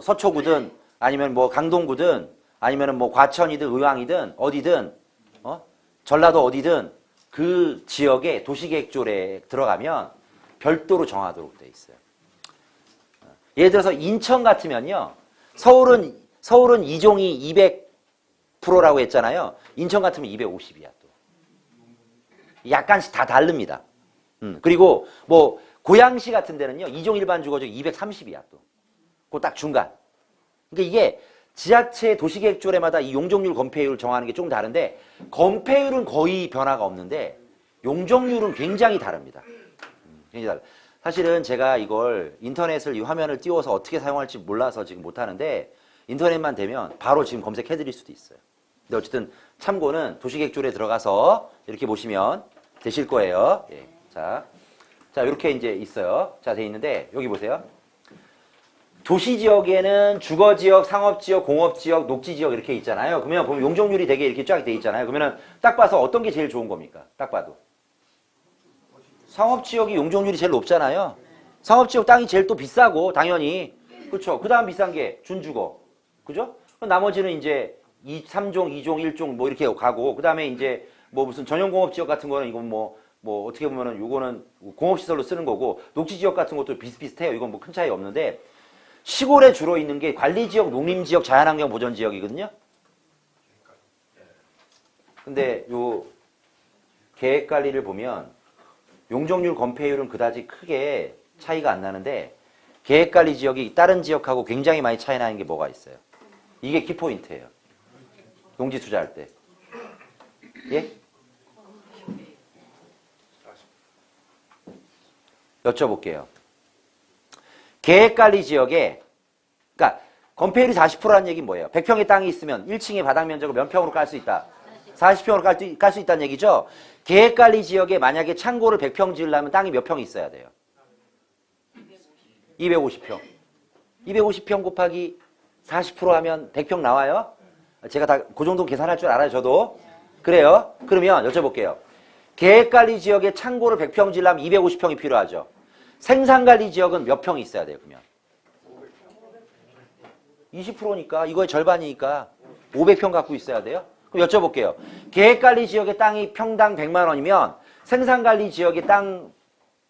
서초구든 아니면 뭐 강동구든 아니면 뭐 과천이든 의왕이든 어디든 전라도 어디든 그 지역에 도시계획조례에 들어가면 별도로 정하도록 돼 있어요. 예를 들어서 인천 같으면요. 서울은 2종이 200%라고 했잖아요. 인천 같으면 250이야 또. 약간씩 다 다릅니다. 그리고 뭐 고양시 같은 데는요. 2종 일반 주거적 230이야 또. 그 딱 중간. 그러니까 이게 지자체 도시계획조례마다 이 용적률 건폐율 정하는 게 조금 다른데 건폐율은 거의 변화가 없는데 용적률은 굉장히 다릅니다. 굉장히 달라요. 사실은 제가 이걸 인터넷을 이 화면을 띄워서 어떻게 사용할지 몰라서 지금 못하는데 인터넷만 되면 바로 지금 검색해 드릴 수도 있어요. 근데 어쨌든 참고는 도시계획조례에 들어가서 이렇게 보시면 되실 거예요. 예. 자, 이렇게 이제 있어요. 자, 돼 있는데 여기 보세요. 도시지역에는 주거지역, 상업지역, 공업지역, 녹지지역 이렇게 있잖아요. 그러면 보면 용적률이 되게 이렇게 쫙 돼 있잖아요. 그러면은 딱 봐서 어떤 게 제일 좋은 겁니까? 딱 봐도. 상업지역이 용적률이 제일 높잖아요. 상업지역 땅이 제일 또 비싸고 당연히 그렇죠. 그 다음 비싼 게 준주거. 그죠? 나머지는 이제 3종, 2종, 1종 뭐 이렇게 가고 그 다음에 이제 뭐 무슨 전용공업지역 같은 거는 이건 뭐 어떻게 보면은 요거는 공업시설로 쓰는 거고 녹지지역 같은 것도 비슷비슷해요. 이건 뭐 큰 차이 없는데 시골에 주로 있는 게 관리지역, 농림지역, 자연환경 보전지역이거든요. 근데 요 계획관리를 보면 용적률 건폐율은 그다지 크게 차이가 안 나는데 계획관리 지역이 다른 지역하고 굉장히 많이 차이 나는 게 뭐가 있어요. 이게 키포인트예요. 농지 투자할 때. 예? 여쭤볼게요. 계획관리 지역에 그러니까 건폐율이 40%라는 얘기는 뭐예요? 100평의 땅이 있으면 1층의 바닥 면적을 몇 평으로 깔 수 있다? 40평으로 깔 수 있다는 얘기죠? 계획관리 지역에 만약에 창고를 100평 지으려면 땅이 몇 평이 있어야 돼요? 250평. 250평 곱하기 40% 하면 100평 나와요? 제가 다 그 정도 계산할 줄 알아요, 저도. 그래요? 그러면 여쭤볼게요. 계획관리 지역에 창고를 100평 지으려면 250평이 필요하죠. 생산관리 지역은 몇 평이 있어야 돼요, 그러면? 20%니까, 이거의 절반이니까 500평 갖고 있어야 돼요? 그럼 여쭤볼게요. 계획관리 지역의 땅이 평당 100만 원이면 생산관리 지역의 땅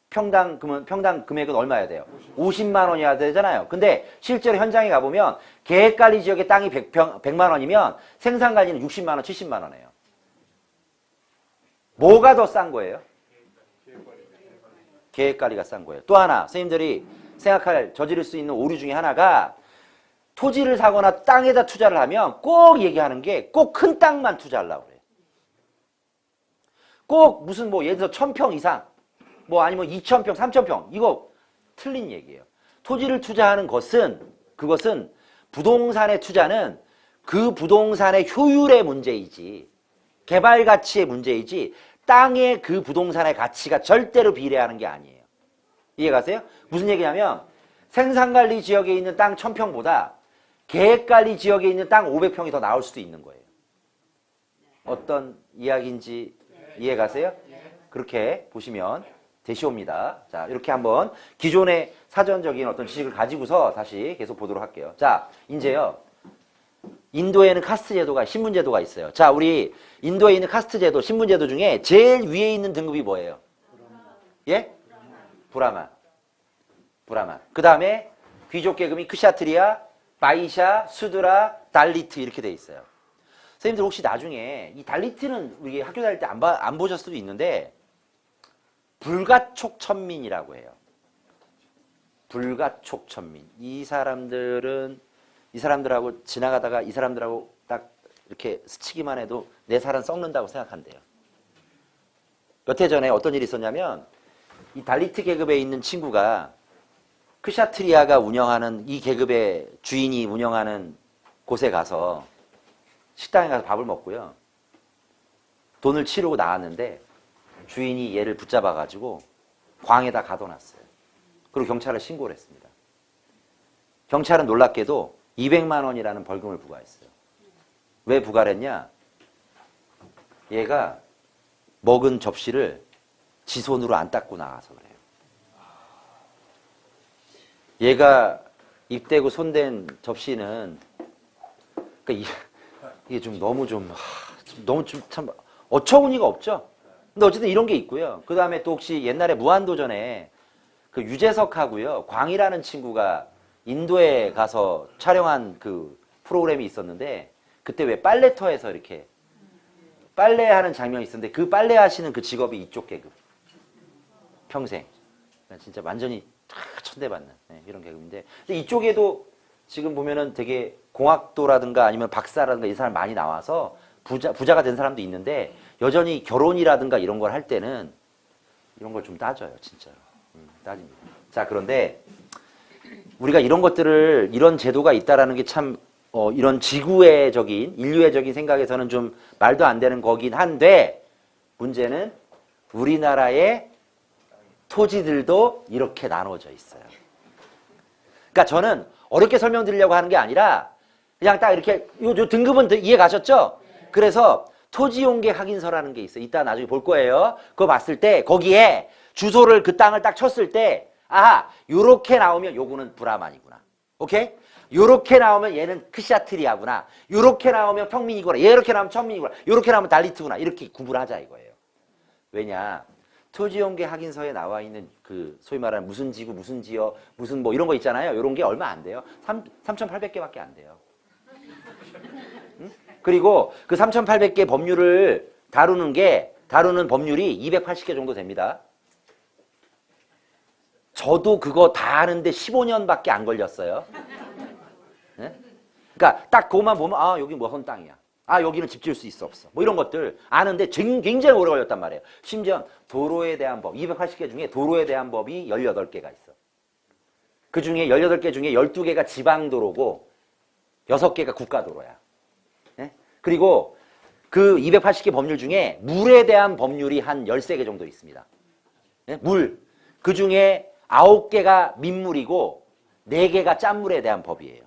평당 금액은 얼마야 돼요? 50만 원이어야 되잖아요. 근데 실제로 현장에 가보면 계획관리 지역의 땅이 100만 원이면 생산관리는 60만 원, 70만 원이에요. 뭐가 더 싼 거예요? 계획관리가 싼 거예요. 또 하나 선생님들이 저지를 수 있는 오류 중에 하나가 토지를 사거나 땅에다 투자를 하면 꼭 얘기하는 게 꼭 큰 땅만 투자하려고 그래요. 꼭 무슨 뭐 예를 들어서 1000평 이상 뭐 아니면 2000평, 3000평 이거 틀린 얘기예요. 토지를 투자하는 그것은 부동산의 투자는 그 부동산의 효율의 문제이지 개발 가치의 문제이지 땅의 그 부동산의 가치가 절대로 비례하는 게 아니에요. 이해가세요? 무슨 얘기냐면 생산관리 지역에 있는 땅 1000평보다 계획관리 지역에 있는 땅 500평이 더 나올 수도 있는 거예요. 어떤 이야기인지 이해가세요? 그렇게 보시면 되시옵니다. 자, 이렇게 한번 기존의 사전적인 어떤 지식을 가지고서 다시 계속 보도록 할게요. 자, 이제요. 인도에는 카스트 제도가, 신분 제도가 있어요. 자, 우리 인도에 있는 카스트 제도, 신분 제도 중에 제일 위에 있는 등급이 뭐예요? 예? 브라만. 그 다음에 귀족 계급이 크샤트리아, 바이샤, 수드라, 달리트 이렇게 돼 있어요. 선생님들 혹시 나중에 이 달리트는 우리 학교 다닐 때 안 보셨을 수도 있는데 불가촉 천민이라고 해요. 불가촉 천민. 이 사람들하고 지나가다가 이 사람들하고 딱 이렇게 스치기만 해도 내 살은 썩는다고 생각한대요. 몇 해 전에 어떤 일이 있었냐면 이 달리트 계급에 있는 친구가 크샤트리아가 운영하는 이 계급의 주인이 운영하는 곳에 가서 식당에 가서 밥을 먹고요. 돈을 치르고 나왔는데 주인이 얘를 붙잡아가지고 광에다 가둬놨어요. 그리고 경찰에 신고를 했습니다. 경찰은 놀랍게도 200만 원이라는 벌금을 부과했어요. 왜 부과를 했냐? 얘가 먹은 접시를 지 손으로 안 닦고 나가서 그래요. 얘가 입대고 손댄 접시는 그러니까 이게 좀 너무 좀 참 어처구니가 없죠. 근데 어쨌든 이런 게 있고요. 그 다음에 또 혹시 옛날에 무한도전에 그 유재석하고요 광이라는 친구가 인도에 가서 촬영한 그 프로그램이 있었는데 그때 왜 빨래터에서 이렇게 빨래하는 장면이 있었는데 그 빨래하시는 그 직업이 이쪽 계급 평생 진짜 완전히 천대받는 이런 계급인데 근데 이쪽에도 지금 보면은 되게 공학도라든가 아니면 박사라든가 이 사람 많이 나와서 부자가 된 사람도 있는데 여전히 결혼이라든가 이런 걸 할 때는 이런 걸 좀 따져요, 진짜로. 따집니다. 자, 그런데 우리가 이런 것들을 이런 제도가 있다라는 게 참 이런 지구애적인 인류애적인 생각에서는 좀 말도 안 되는 거긴 한데 문제는 우리나라의 토지들도 이렇게 나눠져 있어요. 그러니까 저는 어렵게 설명드리려고 하는 게 아니라 그냥 딱 이렇게 요 등급은 이해 가셨죠? 그래서 토지용계 확인서라는 게 있어요. 이따 나중에 볼 거예요. 그거 봤을 때 거기에 주소를 그 땅을 딱 쳤을 때 아하, 요렇게 나오면 요거는 브라만이구나. 오케이? 요렇게 나오면 얘는 크샤트리아구나. 요렇게 나오면 평민이구나. 이렇게 나오면 천민이구나. 요렇게 나오면 달리트구나. 이렇게 구분하자 이거예요. 왜냐? 토지용계 확인서에 나와 있는 그 소위 말하는 무슨 지구, 무슨 지역, 무슨 뭐 이런 거 있잖아요. 이런 게 얼마 안 돼요. 3,800개밖에 안 돼요. 응? 그리고 그 3,800개 법률을 다루는 법률이 280개 정도 됩니다. 저도 그거 다 하는데 15년밖에 안 걸렸어요. 네? 그러니까 딱 그것만 보면 아 여기 무슨 땅이야. 아 여기는 집 지을 수 있어 없어. 뭐 이런 것들 아는데 굉장히 오래 걸렸단 말이에요. 심지어 도로에 대한 법 280개 중에 도로에 대한 법이 18개가 있어. 그 중에 18개 중에 12개가 지방도로고 6개가 국가도로야. 네? 그리고 그 280개 법률 중에 물에 대한 법률이 한 13개 정도 있습니다. 네? 물. 그 중에 9개가 민물이고 4개가 짠물에 대한 법이에요.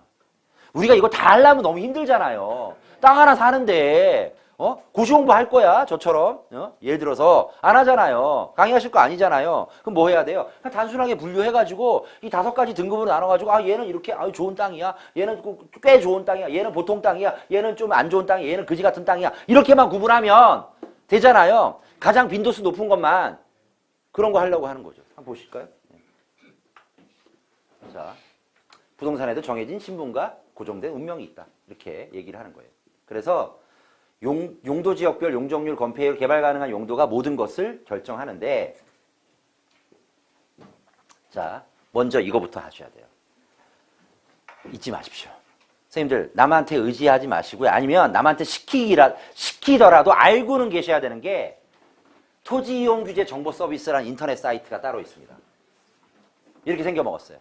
우리가 이거 다 하려면 너무 힘들잖아요. 땅 하나 사는데 고시공부 할 거야 저처럼 예를 들어서 안 하잖아요. 강의하실 거 아니잖아요. 그럼 뭐 해야 돼요? 그냥 단순하게 분류해가지고 이 5가지 등급으로 나눠가지고 아 얘는 이렇게 아 좋은 땅이야. 얘는 꽤 좋은 땅이야. 얘는 보통 땅이야. 얘는 좀 안 좋은 땅이야. 얘는 그지 같은 땅이야. 이렇게만 구분하면 되잖아요. 가장 빈도수 높은 것만 그런 거 하려고 하는 거죠. 한번 보실까요? 자, 부동산에도 정해진 신분과 고정된 운명이 있다. 이렇게 얘기를 하는 거예요. 그래서 용도 지역별 용적률, 건폐율, 개발 가능한 용도가 모든 것을 결정하는데 자, 먼저 이거부터 하셔야 돼요. 잊지 마십시오. 선생님들 남한테 의지하지 마시고요. 아니면 남한테 시키더라도 알고는 계셔야 되는 게 토지이용규제 정보서비스라는 인터넷 사이트가 따로 있습니다. 이렇게 생겨먹었어요.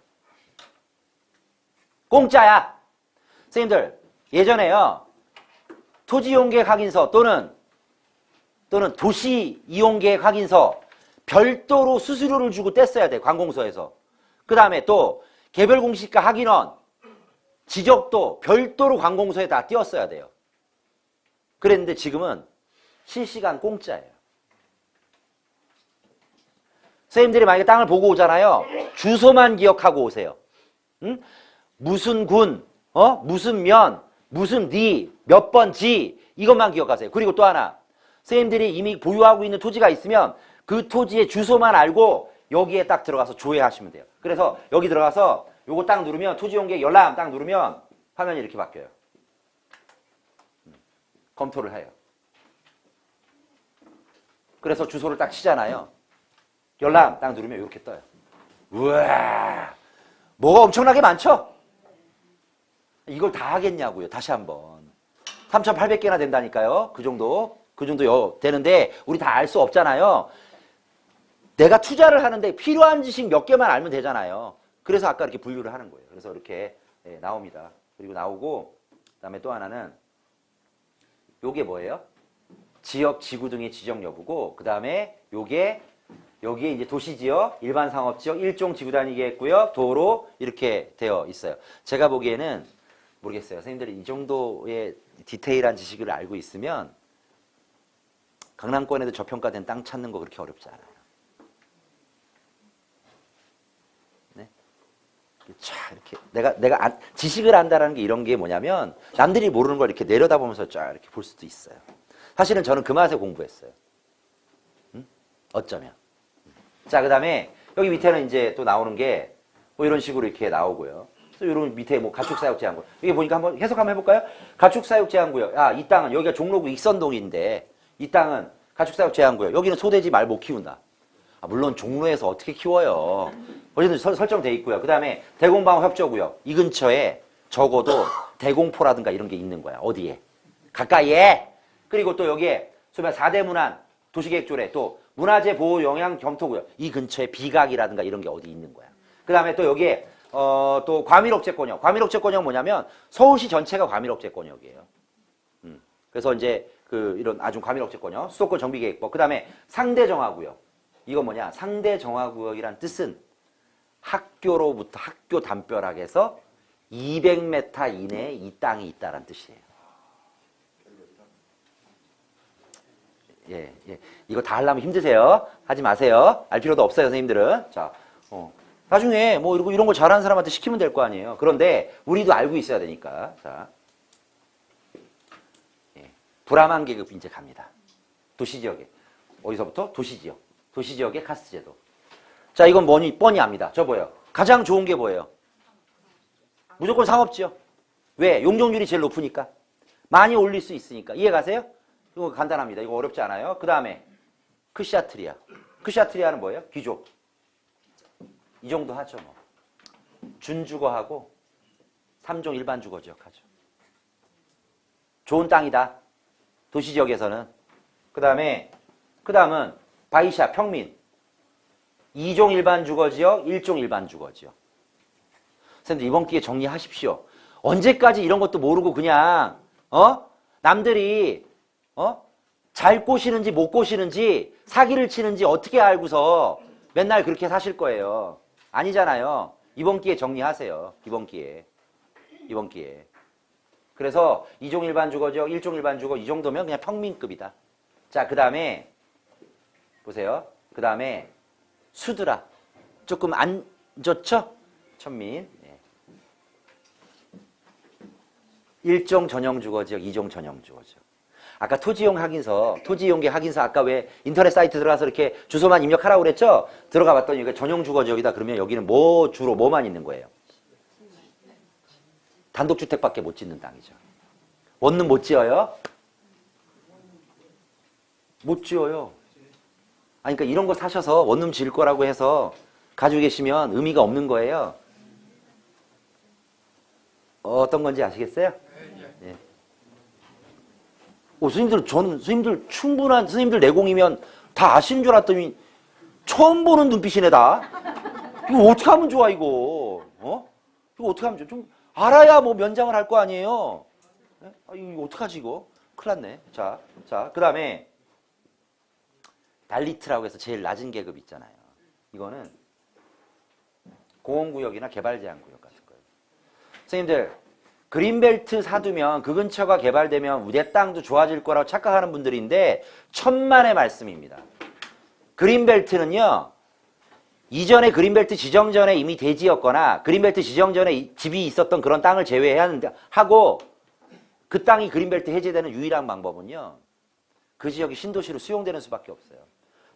공짜야. 선생님들 예전에요. 토지이용계획 확인서 또는 도시이용계획 확인서 별도로 수수료를 주고 뗐어야 돼. 관공서에서. 그 다음에 또 개별공시가 확인원 지적도 별도로 관공서에 다 띄웠어야 돼요. 그랬는데 지금은 실시간 공짜예요. 선생님들이 만약에 땅을 보고 오잖아요. 주소만 기억하고 오세요. 응? 무슨 군, 무슨 면, 무슨 리, 몇 번 지 이것만 기억하세요. 그리고 또 하나 선생님들이 이미 보유하고 있는 토지가 있으면 그 토지의 주소만 알고 여기에 딱 들어가서 조회하시면 돼요. 그래서 여기 들어가서 요거 딱 누르면 토지용계획 열람 딱 누르면 화면이 이렇게 바뀌어요. 검토를 해요. 그래서 주소를 딱 치잖아요. 열람 딱 누르면 이렇게 떠요. 우와, 뭐가 엄청나게 많죠? 이걸 다 하겠냐고요. 다시 한번. 3,800개나 된다니까요. 그 정도 되는데 우리 다 알 수 없잖아요. 내가 투자를 하는데 필요한 지식 몇 개만 알면 되잖아요. 그래서 아까 이렇게 분류를 하는 거예요. 그래서 이렇게 나옵니다. 그리고 나오고 그다음에 또 하나는 요게 뭐예요? 지역, 지구 등의 지적 여부고 그 다음에 여기에 이제 도시지역, 일반상업지역, 일종 지구단위계획구역, 도로 이렇게 되어 있어요. 제가 보기에는 모르겠어요. 선생님들이 이 정도의 디테일한 지식을 알고 있으면 강남권에도 저평가된 땅 찾는 거 그렇게 어렵지 않아요. 네? 쫙 이렇게 지식을 안다라는 게 이런 게 뭐냐면 남들이 모르는 걸 이렇게 내려다보면서 쫙 이렇게 볼 수도 있어요. 사실은 저는 그 맛에 공부했어요. 어쩌면. 자, 그 다음에 여기 밑에는 이제 또 나오는 게 뭐 이런 식으로 이렇게 나오고요. 그래서 이런 밑에 뭐 가축사육 제한구역. 여기 보니까 한번 해석 한번 해볼까요? 가축사육 제한구역. 이 땅은 여기가 종로구 익선동인데 이 땅은 가축사육 제한구역. 여기는 소돼지 말 못 키운다. 물론 종로에서 어떻게 키워요. 어쨌든 설정돼 있고요. 그 다음에 대공방어 협조구역. 이 근처에 적어도 대공포라든가 이런 게 있는 거야. 어디에? 가까이에. 그리고 또 여기에 소위 4대 문안 도시계획조례 또 문화재 보호 영향 검토구역. 이 근처에 비각이라든가 이런 게 어디 있는 거야. 그 다음에 또 여기에 또 과밀억제권역. 과밀억제권역 뭐냐면 서울시 전체가 과밀억제권역이에요. 그래서 이제 이런 아주 과밀억제권역, 수도권 정비계획법. 그 다음에 상대정화구역. 이건 뭐냐? 상대정화구역이란 뜻은 학교로부터 학교 담벼락에서 200m 이내에 이 땅이 있다는 뜻이에요. 예. 이거 다 하려면 힘드세요. 하지 마세요. 알 필요도 없어요, 선생님들은. 자, 나중에 뭐 이런 거 잘하는 사람한테 시키면 될 거 아니에요. 그런데 우리도 알고 있어야 되니까. 자, 예. 불암한 계급 이제 갑니다. 도시지역에. 어디서부터? 도시지역. 도시지역의 카스트 제도. 자, 이건 뭐니 뻔히 압니다. 저 뭐예요? 가장 좋은 게 뭐예요? 무조건 상업지요. 왜? 용적률이 제일 높으니까. 많이 올릴 수 있으니까. 이해 가세요? 이거 간단합니다. 이거 어렵지 않아요. 그 다음에 크시아트리아. 크시아트리아는 뭐예요? 귀족. 이 정도 하죠. 뭐. 준주거하고 3종 일반 주거 지역 하죠. 좋은 땅이다. 도시지역에서는. 그 다음은 바이샤, 평민. 2종 일반 주거 지역, 1종 일반 주거 지역. 선생님들 이번 기회에 정리하십시오. 언제까지 이런 것도 모르고 그냥 남들이 잘 꼬시는지 못 꼬시는지 사기를 치는지 어떻게 알고서 맨날 그렇게 사실 거예요. 아니잖아요. 이번 기회에 정리하세요. 이번 기회에. 그래서 2종 일반 주거 지역, 1종 일반 주거 이 정도면 그냥 평민급이다. 자, 그 다음에 보세요. 그 다음에 수드라. 조금 안 좋죠? 천민. 1종 전용 주거지역, 2종 전용 주거지역. 아까 토지용 확인서, 토지용계 확인서 아까 왜 인터넷 사이트 들어가서 이렇게 주소만 입력하라고 그랬죠? 들어가 봤더니 이게 전용 주거지역이다 그러면 여기는 주로 뭐만 있는 거예요? 단독주택밖에 못 짓는 땅이죠. 원룸 못 지어요? 못 지어요. 아니, 그러니까 이런 거 사셔서 원룸 지을 거라고 해서 가지고 계시면 의미가 없는 거예요. 어떤 건지 아시겠어요? 예. 스님들 충분한 스님들 내공이면 다 아시는 줄 알았더니 처음 보는 눈빛이네 다. 이거 어떻게 하면 좋아 이거? 이거 어떻게 하면 좋아? 좀 알아야 뭐 면장을 할 거 아니에요. 예? 이거 어떡하지 이거? 큰일 났네. 자, 그 다음에 달리트라고 해서 제일 낮은 계급 있잖아요. 이거는 공원구역이나 개발제한구역 같은 거예요. 선생님들 그린벨트 사두면 그 근처가 개발되면 내 땅도 좋아질 거라고 착각하는 분들인데 천만의 말씀입니다. 그린벨트는요. 이전에 그린벨트 지정 전에 이미 대지였거나 그린벨트 지정 전에 집이 있었던 그런 땅을 제외하고 그 땅이 그린벨트 해제되는 유일한 방법은요. 그 지역이 신도시로 수용되는 수밖에 없어요.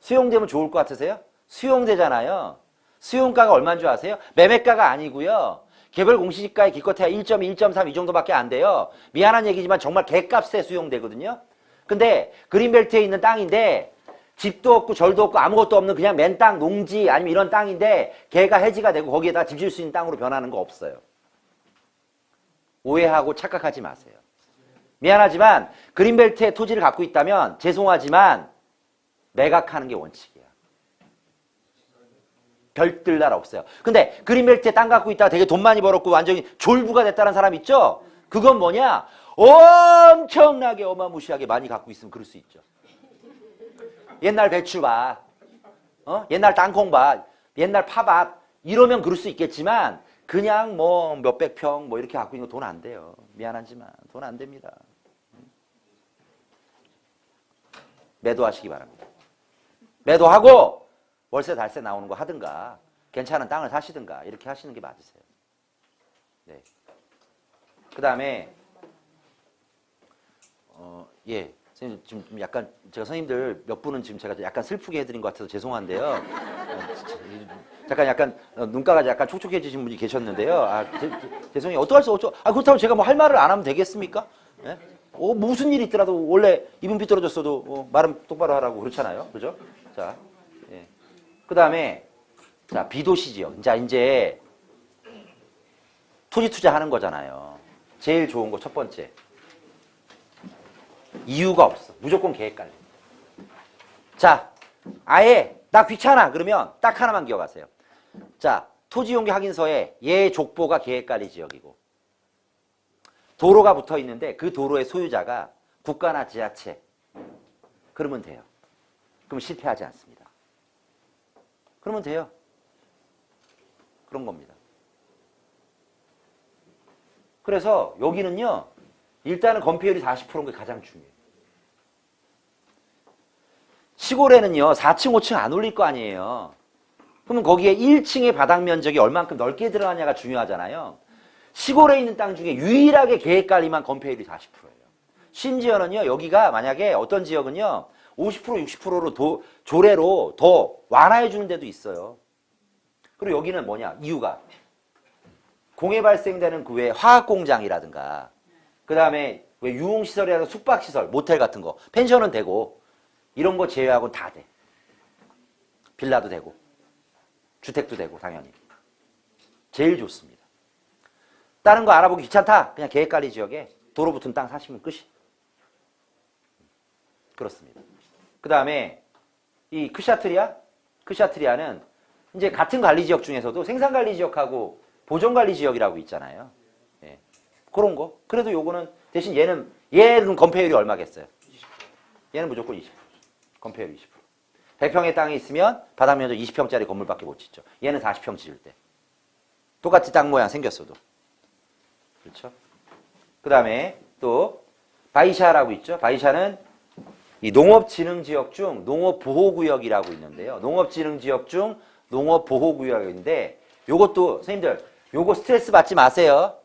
수용되면 좋을 것 같으세요? 수용되잖아요. 수용가가 얼마인 줄 아세요? 매매가가 아니고요. 개별 공시지가의 기껏해야 1.2, 1.3 이 정도밖에 안 돼요. 미안한 얘기지만 정말 개값에 수용되거든요. 근데 그린벨트에 있는 땅인데 집도 없고 절도 없고 아무것도 없는 그냥 맨 땅, 농지 아니면 이런 땅인데 개가 해지가 되고 거기에다 집 지을 수 있는 땅으로 변하는 거 없어요. 오해하고 착각하지 마세요. 미안하지만 그린벨트에 토지를 갖고 있다면 죄송하지만 매각하는 게 원칙이에요. 별들 날 없어요. 근데 그린벨트에 땅 갖고 있다가 되게 돈 많이 벌었고 완전히 졸부가 됐다는 사람 있죠? 그건 뭐냐? 엄청나게 어마무시하게 많이 갖고 있으면 그럴 수 있죠. 옛날 배추밭, 옛날 땅콩밭, 옛날 파밭 이러면 그럴 수 있겠지만 그냥 뭐 몇백 평 뭐 이렇게 갖고 있는 거 돈 안 돼요. 미안하지만 돈 안 됩니다. 매도하시기 바랍니다. 매도하고 월세 달세 나오는 거 하든가 괜찮은 땅을 사시든가 이렇게 하시는 게 맞으세요. 네. 그 다음에 예, 선생님 지금 약간 제가 선생님들 몇 분은 지금 제가 약간 슬프게 해드린 것 같아서 죄송한데요. 약간 눈가가 약간 촉촉해지신 분이 계셨는데요. 죄송해요. 어떡할 수 없죠. 그렇다고 제가 뭐 할 말을 안 하면 되겠습니까? 예? 무슨 일이 있더라도 원래 입은 삐뚤어졌어도 말은 똑바로 하라고 그렇잖아요. 그죠? 자. 그 다음에 자 비도시 지역. 이제 토지 투자하는 거잖아요. 제일 좋은 거 첫 번째. 이유가 없어. 무조건 계획 관리. 자, 아예 나 귀찮아 그러면 딱 하나만 기억하세요. 자, 토지용계 확인서에 얘 족보가 계획 관리 지역이고 도로가 붙어 있는데 그 도로의 소유자가 국가나 지자체. 그러면 돼요. 그럼 실패하지 않습니다. 그러면 돼요. 그런 겁니다. 그래서 여기는요. 일단은 건폐율이 40%인 게 가장 중요해요. 시골에는요. 4층, 5층 안 올릴 거 아니에요. 그러면 거기에 1층의 바닥 면적이 얼만큼 넓게 들어가냐가 중요하잖아요. 시골에 있는 땅 중에 유일하게 계획관리만 건폐율이 40%예요. 심지어는요, 여기가 만약에 어떤 지역은요, 50% 60%로 조례로 더 완화해 주는 데도 있어요. 그리고 여기는 뭐냐, 이유가 공해 발생되는 그 외에 화학공장이라든가 그 다음에 왜 유흥시설이라든가 숙박시설, 모텔 같은 거, 펜션은 되고 이런 거 제외하고는 다 돼. 빌라도 되고 주택도 되고 당연히. 제일 좋습니다. 다른 거 알아보기 귀찮다? 그냥 계획관리 지역에 도로 붙은 땅 사시면 끝이. 그렇습니다. 그 다음에 이 크샤트리아는 이제 같은 관리 지역 중에서도 생산관리 지역하고 보존관리 지역이라고 있잖아요. 예. 그런 거. 그래도 요거는 대신 얘는 건폐율이 얼마겠어요? 20%. 얘는 무조건 20%. 건폐율 20%. 100평의 땅이 있으면 바닥 면적 20평짜리 건물밖에 못 짓죠. 얘는 40평 지을 때. 똑같이 땅 모양 생겼어도. 그렇죠? 그 다음에 또 바이샤라고 있죠. 바이샤는 이 농업진흥지역 중 농업보호구역이라고 있는데요. 농업진흥지역 중 농업보호구역인데 요것도 선생님들 요거 스트레스 받지 마세요.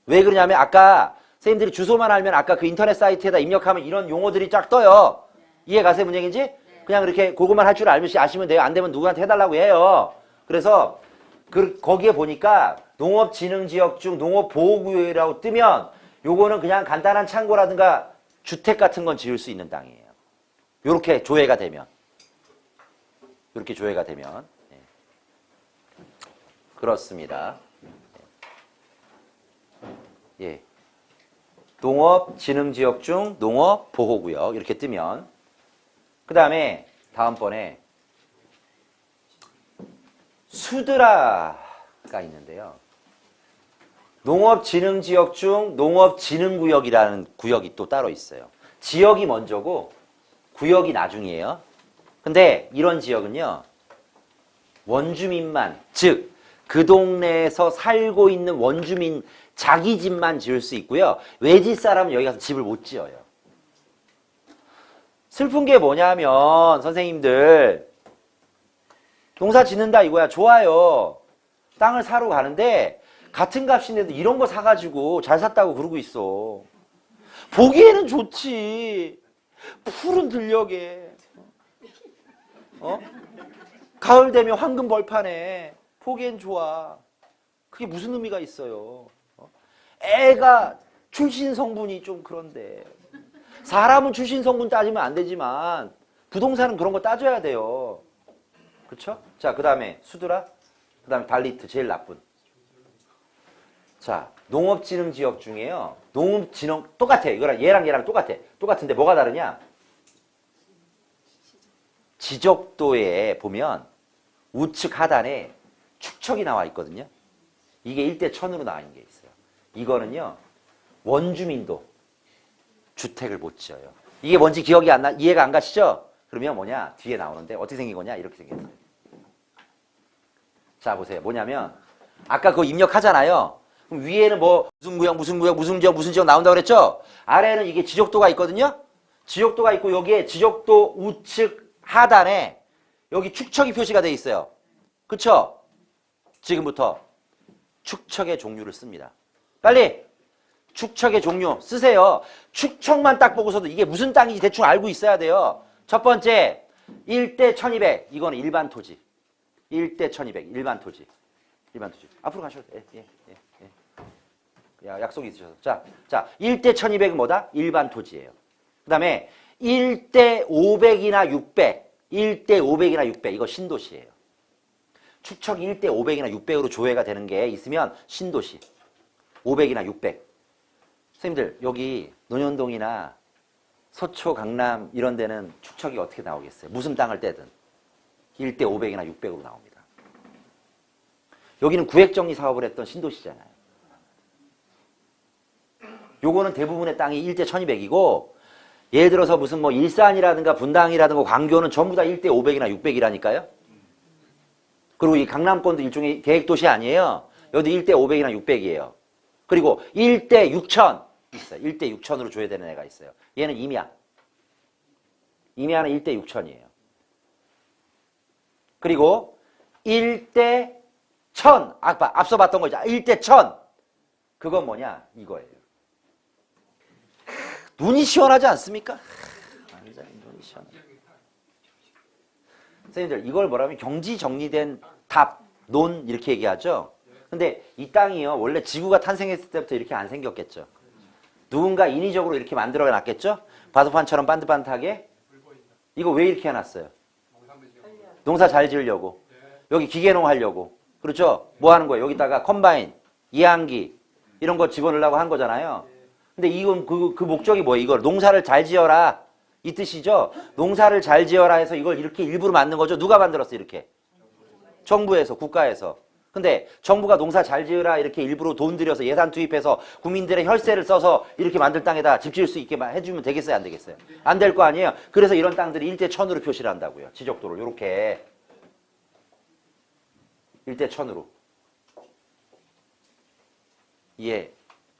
왜 그러냐면 아까 선생님들이 주소만 알면 아까 그 인터넷 사이트에다 입력하면 이런 용어들이 쫙 떠요. 이해 가세요? 무슨 얘기인지? 그냥 이렇게 그것만 할 줄 아시면 돼요. 안 되면 누구한테 해달라고 해요. 그래서 거기에 보니까 농업진흥지역 중 농업보호구역이라고 뜨면 요거는 그냥 간단한 창고라든가 주택 같은 건 지을 수 있는 땅이에요. 요렇게 조회가 되면. 요렇게 조회가 되면. 네. 그렇습니다. 예. 농업진흥지역 중 농업보호구역 이렇게 뜨면 그 다음에 다음번에 수드라가 있는데요. 농업진흥지역 중 농업진흥구역이라는 구역이 또 따로 있어요. 지역이 먼저고 구역이 나중이에요. 근데 이런 지역은요. 원주민만, 즉 그 동네에서 살고 있는 원주민 자기 집만 지을 수 있고요. 외지 사람은 여기 가서 집을 못 지어요. 슬픈 게 뭐냐면 선생님들 농사 짓는다 이거야. 좋아요. 땅을 사러 가는데 같은 값인데도 이런 거 사가지고 잘 샀다고 그러고 있어. 보기에는 좋지. 푸른 들녘에 가을 되면 황금 벌판에 보기엔 좋아. 그게 무슨 의미가 있어요. 애가 출신 성분이 좀 그런데 사람은 출신 성분 따지면 안 되지만 부동산은 그런 거 따져야 돼요. 그렇죠? 자, 그 다음에 수드라, 그 다음에 발리트 제일 나쁜. 자, 농업진흥지역 중에요. 농업진흥 똑같아. 이거랑 얘랑 똑같아. 똑같은데 뭐가 다르냐? 지적도에 보면 우측 하단에 축척이 나와 있거든요. 이게 1대 1000으로 나와 있는 게 있어요. 이거는요. 원주민도 주택을 못 지어요. 이게 뭔지 기억이 안 나, 이해가 안 가시죠? 그러면 뭐냐? 뒤에 나오는데 어떻게 생긴 거냐? 이렇게 생겼어요. 자, 보세요. 뭐냐면 아까 그거 입력하잖아요. 그럼 위에는 뭐 무슨 구역, 무슨 구역, 무슨 지역, 무슨 지역 나온다고 그랬죠? 아래에는 이게 지적도가 있거든요. 지적도가 있고 여기에 지적도 우측 하단에 여기 축척이 표시가 돼 있어요. 그쵸? 지금부터 축척의 종류를 씁니다. 빨리! 축척의 종류 쓰세요. 축척만 딱 보고서도 이게 무슨 땅인지 대충 알고 있어야 돼요. 첫 번째, 1대 1200. 이거는 일반 토지. 1대 1200. 일반 토지. 일반 토지. 앞으로 가셔도 돼요. 예. 약속이 있으셔서. 자, 1대 1200은 뭐다? 일반 토지예요. 그 다음에 1대 500이나 600. 1대 500이나 600. 이거 신도시예요. 축척이 1대 500이나 600으로 조회가 되는 게 있으면 신도시. 500이나 600. 선생님들 여기 논현동이나 서초, 강남 이런 데는 축척이 어떻게 나오겠어요? 무슨 땅을 떼든 1대 500이나 600으로 나옵니다. 여기는 구획정리 사업을 했던 신도시잖아요. 요거는 대부분의 땅이 1대 1200이고 예를 들어서 무슨 뭐 일산이라든가 분당이라든가 광교는 전부 다 1대 500이나 600이라니까요. 그리고 이 강남권도 일종의 계획도시 아니에요. 여기도 1대 500이나 600이에요. 그리고 1대 6000 있어요. 1대 6000으로 조회되는 애가 있어요. 얘는 임야. 임야는 1대 6000이에요. 그리고 1대 1000. 앞서 봤던 거죠. 1대 1000. 그건 뭐냐? 이거예요. 눈이 시원하지 않습니까? 완전히 눈이 시원하죠. 선생님들, 이걸 뭐라면 경지 정리된 답, 논 이렇게 얘기하죠. 근데 이 땅이요, 원래 지구가 탄생했을 때부터 이렇게 안 생겼겠죠. 누군가 인위적으로 이렇게 만들어 놨겠죠. 바둑판처럼 반듯반듯하게. 이거 왜 이렇게 해놨어요? 농사 잘 지으려고. 여기 기계농 하려고. 그렇죠? 뭐 하는 거예요? 여기다가 컴바인, 이항기 이런 거 집어넣으려고 한 거잖아요. 근데 이건 그 목적이 뭐예요? 이걸 농사를 잘 지어라 이 뜻이죠. 농사를 잘 지어라 해서 이걸 이렇게 일부러 만든 거죠. 누가 만들었어 이렇게? 정부에서, 국가에서. 근데 정부가 농사 잘 지으라 이렇게 일부러 돈 들여서 예산 투입해서 국민들의 혈세를 써서 이렇게 만들 땅에다 집 지을 수 있게 해주면 되겠어요? 안 되겠어요? 안 될 거 아니에요? 그래서 이런 땅들이 1대 1000으로 표시를 한다고요. 지적도를 이렇게 1대 1000으로. 이해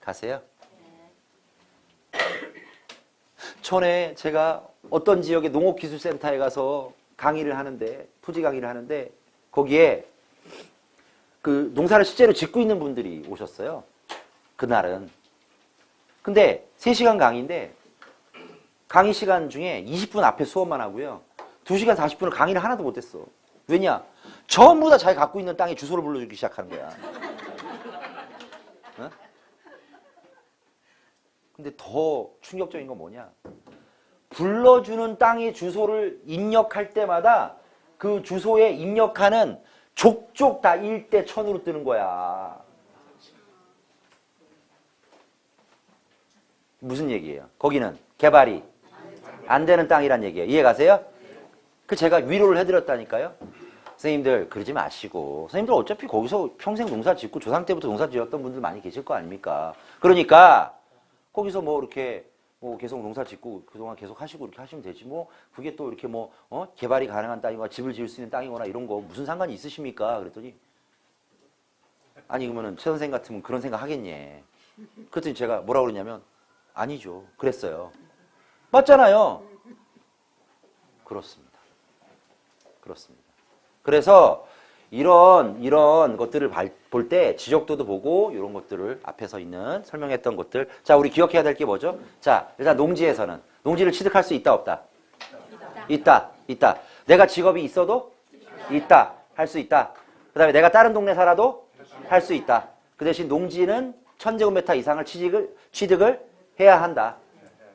가세요? 전에 제가 어떤 지역의 농업기술센터에 가서 강의를 하는데, 토지 강의를 하는데 거기에 그 농사를 실제로 짓고 있는 분들이 오셨어요. 그날은. 근데 3시간 강의인데 강의 시간 중에 20분 앞에 수업만 하고요. 2시간 40분을 강의를 하나도 못했어. 왜냐? 전부 다 자기 갖고 있는 땅에 주소를 불러주기 시작하는 거야. 어? 근데 더 충격적인 건 뭐냐? 불러주는 땅의 주소를 입력할 때마다 그 주소에 입력하는 족족 다 1대 1000으로 뜨는 거야. 무슨 얘기예요? 거기는 개발이 안 되는 땅이란 얘기예요. 이해 가세요? 그 제가 위로를 해드렸다니까요. 선생님들 그러지 마시고, 선생님들 어차피 거기서 평생 농사 짓고 조상 때부터 농사 지었던 분들 많이 계실 거 아닙니까? 그러니까 거기서 뭐 이렇게 뭐 계속 농사 짓고 그동안 계속 하시고 이렇게 하시면 되지 뭐 그게 또 이렇게 뭐 개발이 가능한 땅이거나 집을 지을 수 있는 땅이거나 이런 거 무슨 상관이 있으십니까? 그랬더니 아니 그러면은 최 선생 같으면 그런 생각 하겠니? 그랬더니 제가 뭐라고 그러냐면 아니죠. 그랬어요. 맞잖아요. 그렇습니다. 그렇습니다. 그래서 이런 것들을 볼 때 지적도도 보고 이런 것들을 앞에서 있는 설명했던 것들. 자, 우리 기억해야 될 게 뭐죠? 자, 일단 농지에서는 농지를 취득할 수 있다 없다? 있다. 있다. 내가 직업이 있어도 있다. 할 수 있다. 그 다음에 내가 다른 동네 살아도 할 수 있다. 그 대신 농지는 1000제곱미터 이상을 취득을 해야 한다.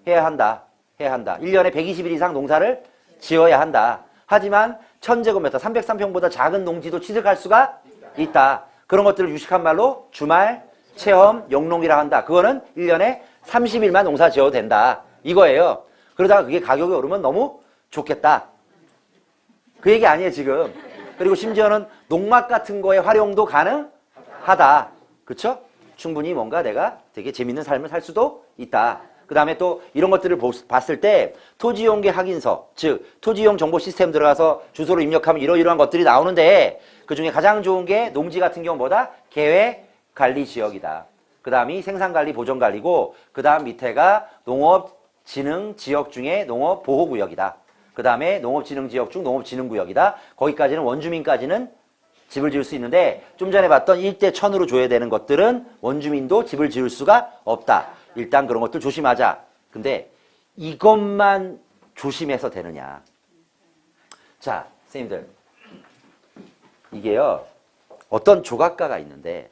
해야 한다. 해야 한다. 1년에 120일 이상 농사를 지어야 한다. 하지만 1000제곱미터 303평보다 작은 농지도 취득할 수가 있다. 그런 것들을 유식한 말로 주말, 체험, 영농이라 한다. 그거는 1년에 30일만 농사 지어도 된다. 이거예요. 그러다가 그게 가격이 오르면 너무 좋겠다. 그 얘기 아니에요 지금. 그리고 심지어는 농막 같은 거에 활용도 가능하다. 그렇죠? 충분히 뭔가 내가 되게 재밌는 삶을 살 수도 있다. 그 다음에 또 이런 것들을 봤을 때 토지이용계 확인서, 즉 토지이용 정보 시스템 들어가서 주소를 입력하면 이러이러한 것들이 나오는데 그중에 가장 좋은 게 농지 같은 경우 뭐다? 계획관리지역이다. 그 다음이 생산관리보전관리고 그 다음 밑에가 농업진흥지역 중에 농업보호구역이다. 그 다음에 농업진흥지역 중 농업진흥구역이다. 거기까지는 원주민까지는 집을 지을 수 있는데 좀 전에 봤던 1대 1000으로 줘야 되는 것들은 원주민도 집을 지을 수가 없다. 일단 그런 것들 조심하자. 근데 이것만 조심해서 되느냐. 자, 선생님들. 이게요. 어떤 조각가가 있는데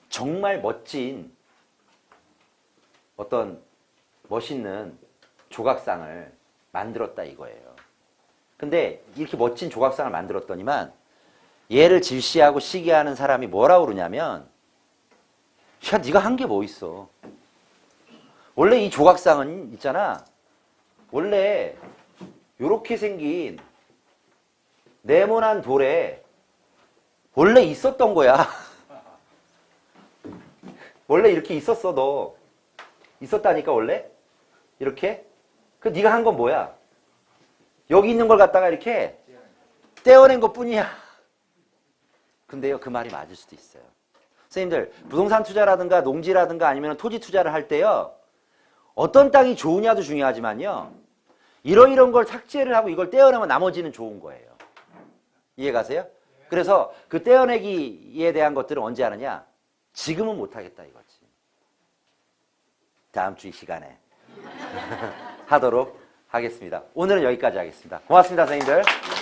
정말 멋진 어떤 멋있는 조각상을 만들었다 이거예요. 근데 이렇게 멋진 조각상을 만들었더니만 얘를 질시하고 시기하는 사람이 뭐라고 그러냐면 야, 네가 한 게 뭐 있어. 원래 이 조각상은 있잖아. 원래 요렇게 생긴 네모난 돌에 원래 있었던 거야. 원래 이렇게 있었어, 너. 있었다니까, 원래? 이렇게? 그 네가 한 건 뭐야? 여기 있는 걸 갖다가 이렇게 떼어낸 것 뿐이야. 근데요, 그 말이 맞을 수도 있어요. 선생님들, 부동산 투자라든가 농지라든가 아니면 토지 투자를 할 때요, 어떤 땅이 좋으냐도 중요하지만요, 이런 걸 삭제를 하고 이걸 떼어내면 나머지는 좋은 거예요. 이해가세요? 그래서 그 떼어내기에 대한 것들은 언제 하느냐? 지금은 못하겠다 이거지. 다음 주 이 시간에 하도록 하겠습니다. 오늘은 여기까지 하겠습니다. 고맙습니다, 선생님들.